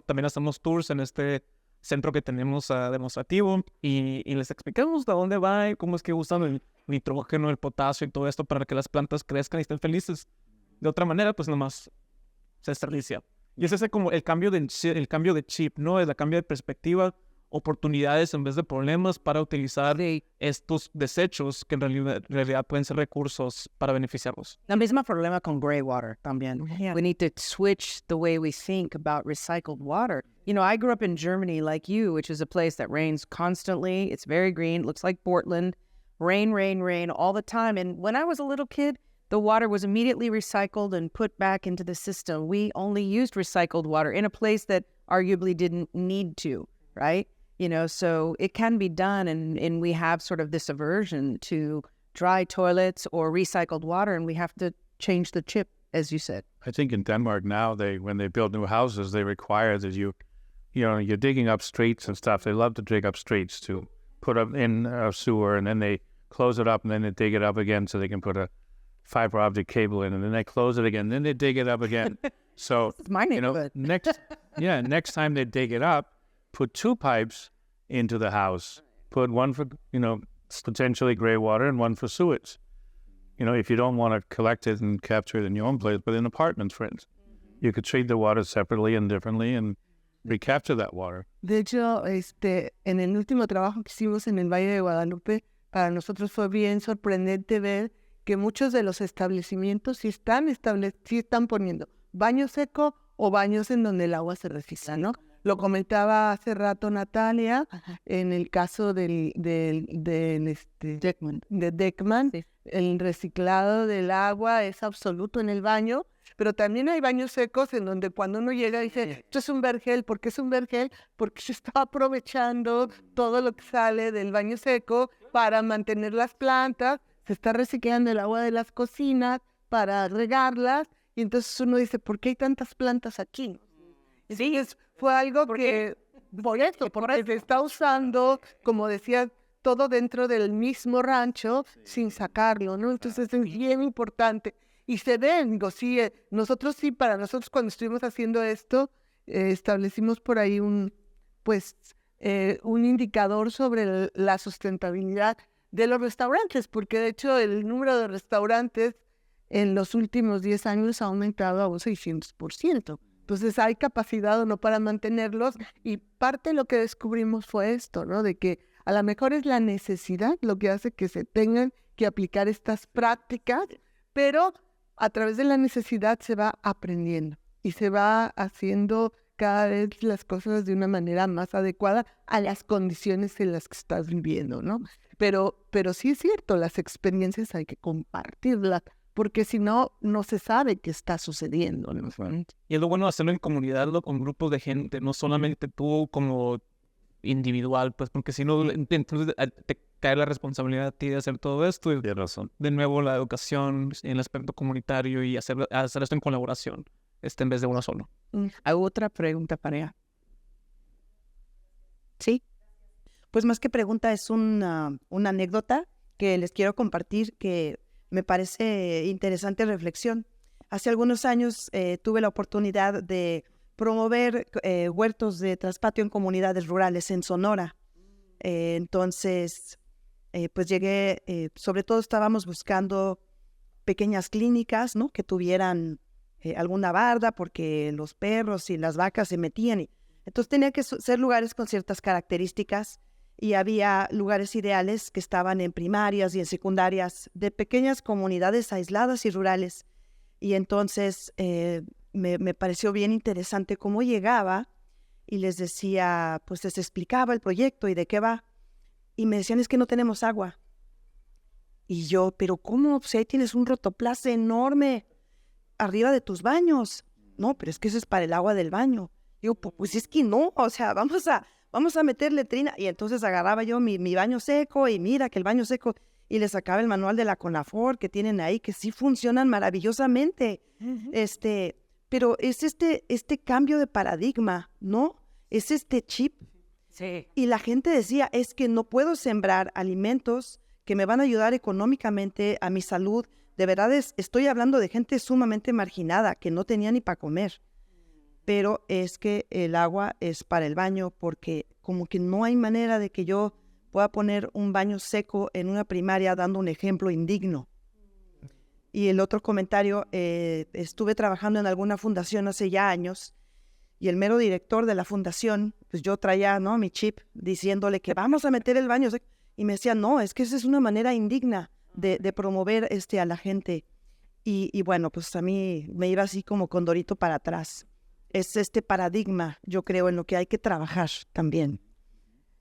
también hacemos tours en este centro que tenemos demostrativo y les explicamos de dónde va y cómo es que usan el nitrógeno, el potasio y todo esto para que las plantas crezcan y estén felices. De otra manera, pues nomás se esteriliza. Y es ese como el cambio de chip, ¿no? Es la cambio de perspectiva, oportunidades en vez de problemas para utilizar estos desechos que en realidad pueden ser recursos para beneficiarlos. La misma problema con gray water también. Yeah. We need to switch the way we think about recycled water. You know, I grew up in Germany like you, which is a place that rains constantly. It's very green. It looks like Portland. Rain, rain, rain all the time. And when I was a little kid, the water was immediately recycled and put back into the system. We only used recycled water in a place that arguably didn't need to, right? You know, so it can be done, and we have sort of this aversion to dry toilets or recycled water, and we have to change the chip, as you said. I think in Denmark now, when they build new houses, they require that you're digging up streets and stuff. They love to dig up streets to put up in a sewer, and then they close it up, and then they dig it up again so they can put a fiber optic cable in, and then they close it again, then they dig it up again. So, It's my neighborhood. next time they dig it up, put 2 pipes into the house. Put one for, potentially gray water and one for sewage. If you don't want to collect it and capture it in your own place, but in apartments, for instance, you could treat the water separately and differently and recapture that water. De hecho, en el último trabajo que hicimos en el Valle de Guadalupe, para nosotros fue bien sorprendente ver que muchos de los establecimientos sí están poniendo baño seco o baños en donde el agua se recicla, ¿no? Lo comentaba hace rato Natalia, en el caso de Deckman, sí. El reciclado del agua es absoluto en el baño, pero también hay baños secos en donde cuando uno llega dice, esto es un vergel. ¿Por qué es un vergel? Porque se está aprovechando todo lo que sale del baño seco para mantener las plantas, se está reciclando el agua de las cocinas para regarlas y entonces uno dice, ¿por qué hay tantas plantas aquí? Entonces fue algo que, porque se está usando, como decía, todo dentro del mismo rancho sin sacarlo, ¿no? Entonces es bien importante. Y se ven, digo, sí, nosotros sí, para nosotros cuando estuvimos haciendo esto, establecimos por ahí un indicador sobre la sustentabilidad de los restaurantes, porque de hecho el número de restaurantes en los últimos 10 años ha aumentado a un 600%. Entonces hay capacidad o no para mantenerlos, y parte de lo que descubrimos fue esto, ¿no? De que a lo mejor es la necesidad lo que hace que se tengan que aplicar estas prácticas, pero a través de la necesidad se va aprendiendo y se va haciendo cada vez las cosas de una manera más adecuada a las condiciones en las que estás viviendo, ¿no? Pero sí es cierto, las experiencias hay que compartirlas, porque si no, no se sabe qué está sucediendo, ¿no? Y es lo bueno de hacerlo en comunidad, con grupos de gente, no solamente tú como individual, pues porque si no, entonces te cae la responsabilidad a ti de hacer todo esto. Y Tienes razón. de nuevo, la educación en el aspecto comunitario y hacer esto en colaboración, en vez de uno solo. ¿Hago otra pregunta para ella? Sí. Pues más que pregunta, es una anécdota que les quiero compartir que me parece interesante reflexión. Hace algunos años tuve la oportunidad de promover huertos de traspatio en comunidades rurales en Sonora. Entonces, pues llegué, sobre todo estábamos buscando pequeñas clínicas, ¿no? Que tuvieran alguna barda porque los perros y las vacas se metían. Entonces tenía que ser lugares con ciertas características, y había lugares ideales que estaban en primarias y en secundarias de pequeñas comunidades aisladas y rurales. Y entonces me pareció bien interesante cómo llegaba y les decía, pues les explicaba el proyecto y de qué va. Y me decían, es que no tenemos agua. Y yo, pero ¿cómo? Pues ahí tienes un rotoplas enorme arriba de tus baños. No, pero es que eso es para el agua del baño. Digo, pues es que no, o sea, vamos a meter letrina. Y entonces agarraba yo mi baño seco y mira que el baño seco, y le sacaba el manual de la CONAFOR que tienen ahí, que sí funcionan maravillosamente. Pero es este cambio de paradigma, ¿no? Es este chip. Sí. Y la gente decía, es que no puedo sembrar alimentos que me van a ayudar económicamente a mi salud. De verdad, estoy hablando de gente sumamente marginada, que no tenía ni para comer. Pero es que el agua es para el baño, porque como que no hay manera de que yo pueda poner un baño seco en una primaria dando un ejemplo indigno. Y el otro comentario, estuve trabajando en alguna fundación hace ya años, y el mero director de la fundación, pues yo traía, ¿no?, mi chip diciéndole que vamos a meter el baño seco, y me decía, no, es que esa es una manera indigna de promover a la gente. Y bueno, pues a mí me iba así como con Dorito para atrás. Es este paradigma, yo creo, en lo que hay que trabajar también.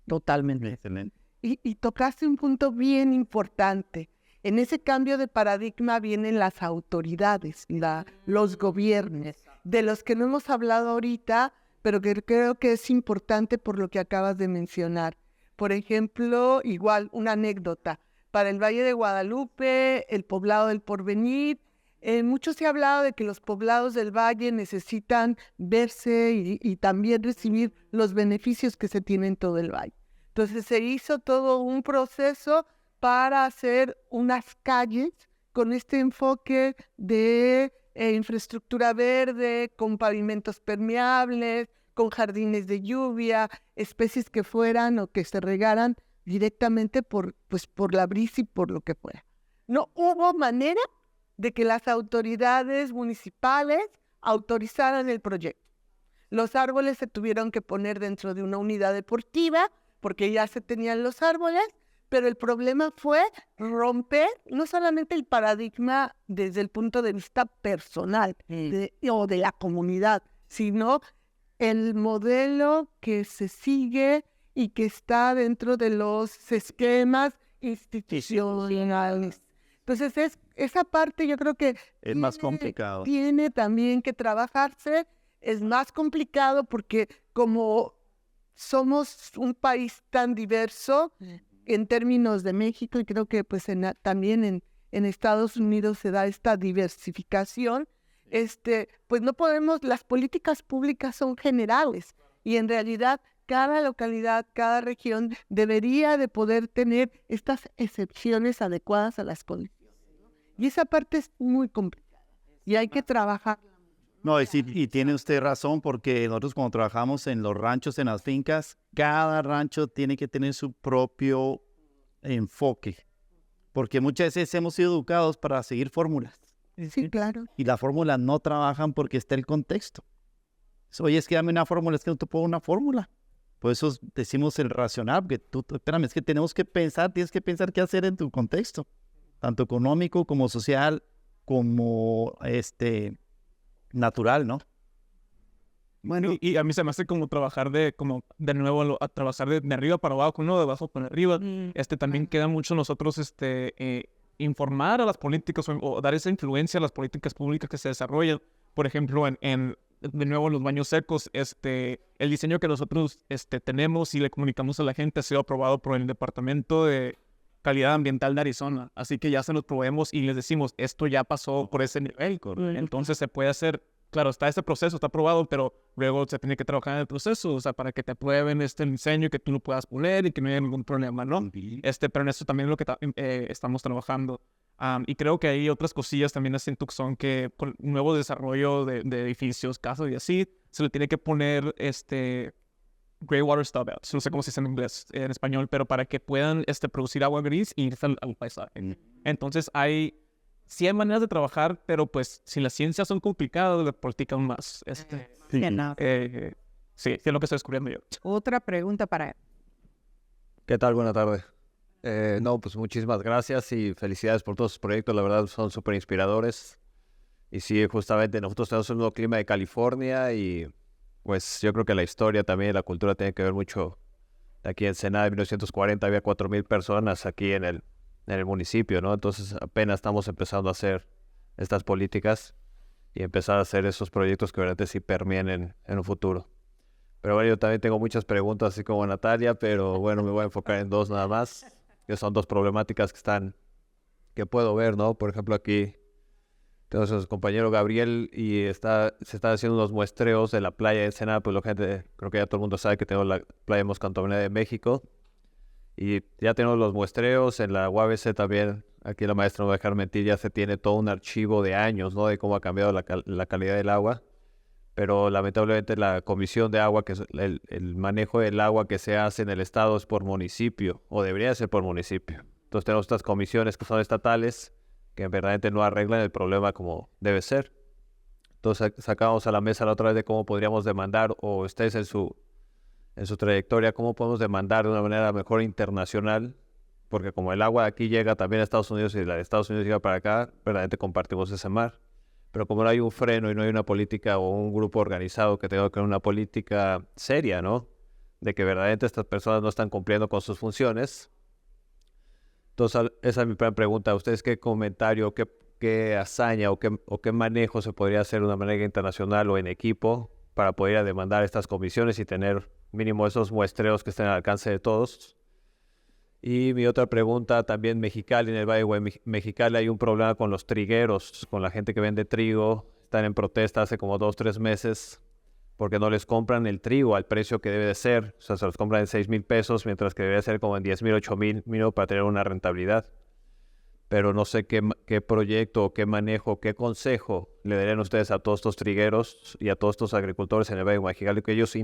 Totalmente. Excelente. Y tocaste un punto bien importante. En ese cambio de paradigma vienen las autoridades, los gobiernos, de los que no hemos hablado ahorita, pero que creo que es importante por lo que acabas de mencionar. Por ejemplo, igual, una anécdota. Para el Valle de Guadalupe, el poblado del Porvenir, mucho se ha hablado de que los poblados del Valle necesitan verse y también recibir los beneficios que se tienen en todo el Valle. Entonces se hizo todo un proceso para hacer unas calles con este enfoque de infraestructura verde, con pavimentos permeables, con jardines de lluvia, especies que fueran o que se regaran directamente por la brisa y por lo que fuera. No hubo manera de que las autoridades municipales autorizaran el proyecto. Los árboles se tuvieron que poner dentro de una unidad deportiva porque ya se tenían los árboles, pero el problema fue romper no solamente el paradigma desde el punto de vista personal o de la comunidad, sino el modelo que se sigue y que está dentro de los esquemas institucionales. Entonces, esa parte yo creo que Es más complicado. Tiene también que trabajarse, es más complicado porque como somos un país tan diverso en términos de México, y creo que pues también en Estados Unidos se da esta diversificación, pues no podemos, las políticas públicas son generales y en realidad cada localidad, cada región debería de poder tener estas excepciones adecuadas a las condiciones, ¿no? Y esa parte es muy complicada y hay que trabajar. No, y tiene usted razón, porque nosotros cuando trabajamos en los ranchos, en las fincas, cada rancho tiene que tener su propio enfoque, porque muchas veces hemos sido educados para seguir fórmulas. Sí, claro. Y las fórmulas no trabajan porque está el contexto. Oye, es que dame una fórmula, es que no te puedo una fórmula. Por eso decimos el racional, porque espérame, es que tienes que pensar qué hacer en tu contexto, tanto económico como social, como natural, ¿no? Bueno, y a mí se me hace como trabajar de nuevo, a trabajar de arriba para abajo, no de abajo para arriba. También queda mucho nosotros informar a las políticas o dar esa influencia a las políticas públicas que se desarrollan. Por ejemplo, de nuevo, en los baños secos, el diseño que nosotros tenemos y le comunicamos a la gente ha sido aprobado por el Departamento de Calidad Ambiental de Arizona. Así que ya se los proveemos y les decimos, esto ya pasó por ese nivel. Entonces se puede hacer, claro, está ese proceso, está aprobado, pero luego se tiene que trabajar en el proceso, o sea, para que te aprueben diseño y que tú lo puedas poner y que no haya ningún problema, ¿no? Pero en eso también es lo que estamos trabajando. Y creo que hay otras cosillas también así en Tucson que con nuevo desarrollo de edificios, casas y así, se le tiene que poner Grey Water Stub Outs, no sé cómo se dice en español, pero para que puedan producir agua gris y irse al paisaje. Entonces sí hay maneras de trabajar, pero pues si las ciencias son complicadas, las políticas más. Sí, es lo que estoy descubriendo yo. Otra pregunta para él. ¿Qué tal? Buenas tardes. No, pues muchísimas gracias y felicidades por todos sus proyectos, la verdad son súper inspiradores. Y sí, justamente nosotros tenemos el mismo clima de California y pues yo creo que la historia también, la cultura tiene que ver mucho. Aquí en Ensenada en 1940 había 4,000 personas aquí en el municipio, ¿no? Entonces apenas estamos empezando a hacer estas políticas y empezar a hacer esos proyectos que realmente sí permeen en un futuro. Pero bueno, yo también tengo muchas preguntas, así como Natalia, pero bueno, me voy a enfocar en dos nada más, que son dos problemáticas que puedo ver, ¿no? Por ejemplo, aquí tengo a su compañero Gabriel y se están haciendo unos muestreos de la playa de Ensenada, pues la gente, creo que ya todo el mundo sabe que tengo la playa más contaminada de México. Y ya tenemos los muestreos en la UABC también. Aquí la maestra no va a dejar mentir, ya se tiene todo un archivo de años, ¿no? De cómo ha cambiado la calidad del agua. Pero lamentablemente la comisión de agua, que es el manejo del agua que se hace en el estado es por municipio, o debería ser por municipio. Entonces tenemos estas comisiones que son estatales, que verdaderamente no arreglan el problema como debe ser. Entonces sacamos a la mesa la otra vez de cómo podríamos demandar, o ustedes en su trayectoria, cómo podemos demandar de una manera mejor internacional, porque como el agua de aquí llega también a Estados Unidos y la de Estados Unidos llega para acá, verdaderamente compartimos ese mar. Pero como no hay un freno y no hay una política o un grupo organizado que tenga que tener una política seria, ¿no? De que verdaderamente estas personas no están cumpliendo con sus funciones. Entonces, esa es mi primera pregunta. ¿Ustedes qué comentario, qué hazaña o qué manejo se podría hacer de una manera internacional o en equipo para poder ir a demandar estas comisiones y tener mínimo esos muestreos que estén al alcance de todos? Y mi otra pregunta, también Mexicali, en el Valle de Mexicali hay un problema con los trigueros, con la gente que vende trigo. Están en protesta hace como 2 o 3 meses porque no les compran el trigo al precio que debe de ser. O sea, se los compran en 6,000 pesos, mientras que debería ser como en 10,000, 8,000 mínimo para tener una rentabilidad. Pero no sé qué proyecto, qué manejo, qué consejo le darían ustedes a todos estos trigueros y a todos estos agricultores en el Valle de Mexicali, que ellos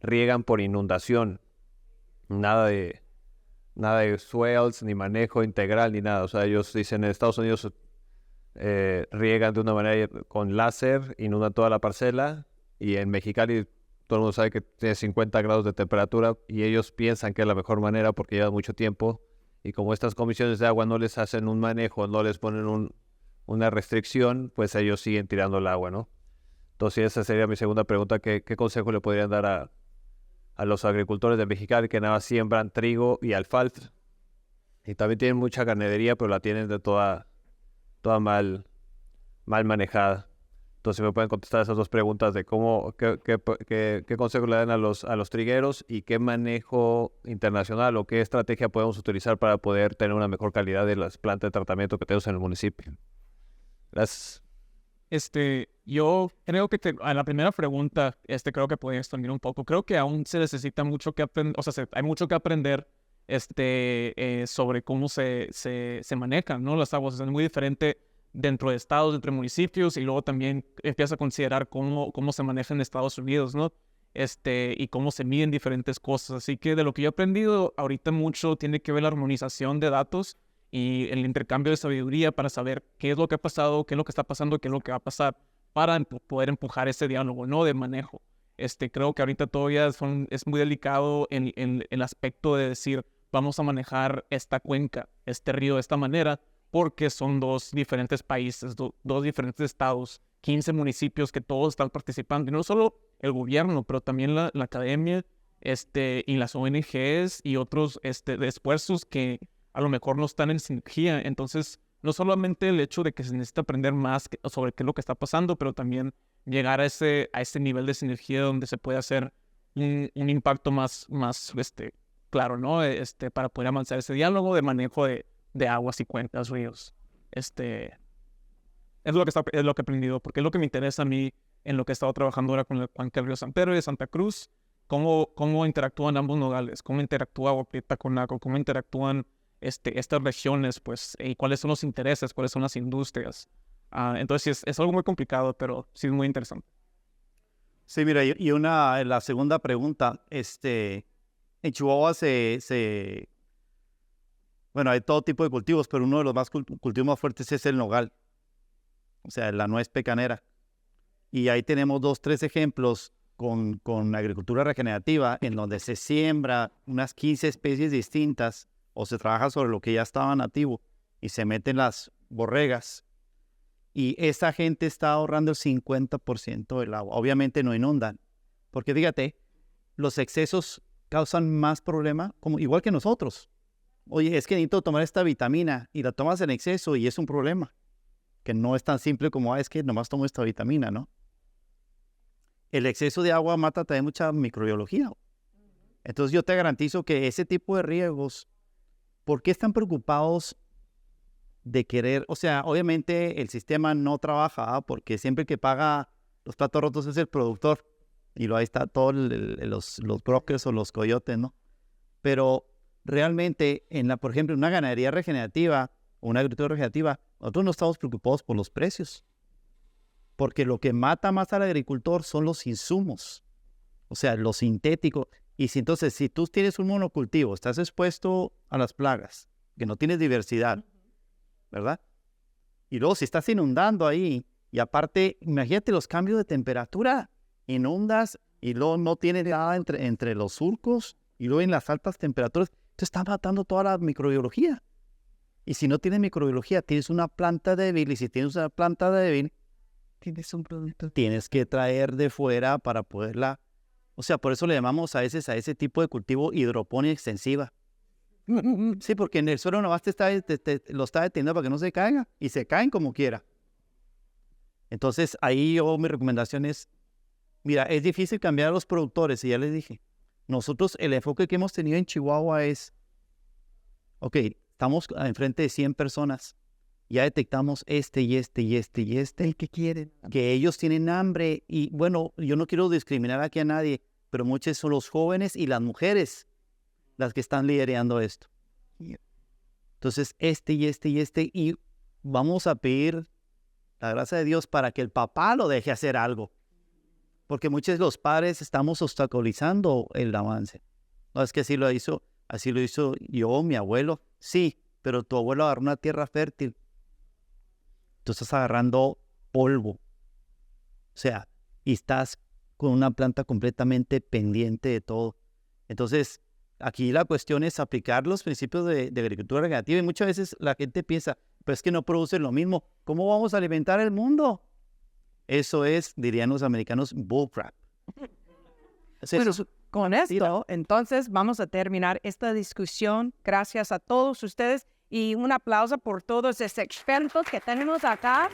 riegan por inundación. Nada de swales, ni manejo integral, ni nada. O sea, ellos dicen en Estados Unidos riegan de una manera con láser, inundan toda la parcela, y en Mexicali todo el mundo sabe que tiene 50 grados de temperatura y ellos piensan que es la mejor manera porque lleva mucho tiempo, y como estas comisiones de agua no les hacen un manejo, no les ponen una restricción, pues ellos siguen tirando el agua, ¿no? Entonces esa sería mi segunda pregunta. ¿Qué consejo le podrían dar a los agricultores de Mexicali que nada más siembran trigo y alfalfa? Y también tienen mucha ganadería, pero la tienen de toda mal manejada. Entonces me pueden contestar esas dos preguntas de qué consejo le dan a los trigueros y qué manejo internacional o qué estrategia podemos utilizar para poder tener una mejor calidad de las plantas de tratamiento que tenemos en el municipio. Gracias. Yo creo que a la primera pregunta, creo que podría extender un poco. Creo que aún se necesita mucho que aprender, o sea, hay mucho que aprender sobre cómo se manejan, ¿no? Las aguas. Es muy diferente dentro de estados, entre municipios, y luego también empieza a considerar cómo se maneja en Estados Unidos, ¿no? Y cómo se miden diferentes cosas. Así que de lo que yo he aprendido ahorita mucho tiene que ver la armonización de datos y el intercambio de sabiduría para saber qué es lo que ha pasado, qué es lo que está pasando, qué es lo que va a pasar, para poder empujar ese diálogo, ¿no? De manejo. Creo que ahorita todavía es muy delicado en el aspecto de decir, vamos a manejar esta cuenca, este río de esta manera, porque son dos diferentes países, dos diferentes estados, 15 municipios que todos están participando, y no solo el gobierno, pero también la academia, y las ONGs y otros de esfuerzos que a lo mejor no están en sinergia. Entonces, no solamente el hecho de que se necesita aprender más sobre qué es lo que está pasando, pero también llegar a ese nivel de sinergia donde se puede hacer un impacto más claro, ¿no? Para poder avanzar ese diálogo de manejo de aguas y cuencas, ríos. Es lo que he aprendido, porque es lo que me interesa a mí en lo que he estado trabajando ahora con el cuenca del río San Pedro y de Santa Cruz, cómo interactúan ambos nodales, cómo interactúa Agua Prieta con Naco, cómo interactúan estas regiones, pues, y cuáles son los intereses, cuáles son las industrias. Entonces es algo muy complicado, pero sí es muy interesante. Sí, mira, la segunda pregunta, en Chihuahua bueno, hay todo tipo de cultivos, pero uno de los cultivos más fuertes es el nogal, o sea, la nuez pecanera. Y ahí tenemos 2-3 ejemplos con agricultura regenerativa, en donde se siembra unas 15 especies distintas, o se trabaja sobre lo que ya estaba nativo, y se meten las borregas. Y esa gente está ahorrando el 50% del agua. Obviamente no inundan, porque fíjate, los excesos causan más problema, igual que nosotros. Oye, es que necesito tomar esta vitamina, y la tomas en exceso y es un problema, que no es tan simple como, es que nomás tomo esta vitamina, ¿no? El exceso de agua mata también mucha microbiología. Entonces yo te garantizo que ese tipo de riegos, ¿por qué están preocupados de querer? O sea, obviamente el sistema no trabaja, porque siempre que paga los platos rotos es el productor, y ahí está todos los brokers o los coyotes, ¿no? Pero realmente, por ejemplo, en una ganadería regenerativa o una agricultura regenerativa, nosotros no estamos preocupados por los precios, porque lo que mata más al agricultor son los insumos, o sea, lo sintético. Y entonces, si tú tienes un monocultivo, estás expuesto a las plagas, que no tienes diversidad, ¿verdad? Y luego si estás inundando ahí, y aparte, imagínate los cambios de temperatura, inundas y luego no tienes nada entre los surcos, y luego en las altas temperaturas, te está matando toda la microbiología. Y si no tienes microbiología, tienes una planta débil, y si tienes una planta débil, tienes un producto. Tienes que traer de fuera para poderla. O sea, por eso le llamamos a ese tipo de cultivo hidroponía extensiva. Sí, porque en el suelo nomás lo está deteniendo para que no se caiga, y se caen como quiera. Entonces, ahí mi recomendación es, mira, es difícil cambiar a los productores, y ya les dije, nosotros el enfoque que hemos tenido en Chihuahua es, ok, estamos enfrente de 100 personas, ya detectamos y el que quieren, que ellos tienen hambre, y bueno, yo no quiero discriminar aquí a nadie, pero muchos son los jóvenes y las mujeres las que están liderando esto. Entonces, y vamos a pedir la gracia de Dios para que el papá lo deje hacer algo, porque muchos de los padres estamos obstaculizando el avance. No, es que así lo hizo yo, mi abuelo. Sí, pero tu abuelo agarró una tierra fértil. Tú estás agarrando polvo. O sea, y estás con una planta completamente pendiente de todo. Entonces, aquí la cuestión es aplicar los principios de agricultura regenerativa, y muchas veces la gente piensa, pues es que no producen lo mismo. ¿Cómo vamos a alimentar el mundo? Eso es, dirían los americanos, bullcrap. Bueno, con esto, entonces vamos a terminar esta discusión. Gracias a todos ustedes y un aplauso por todos esos expertos que tenemos acá.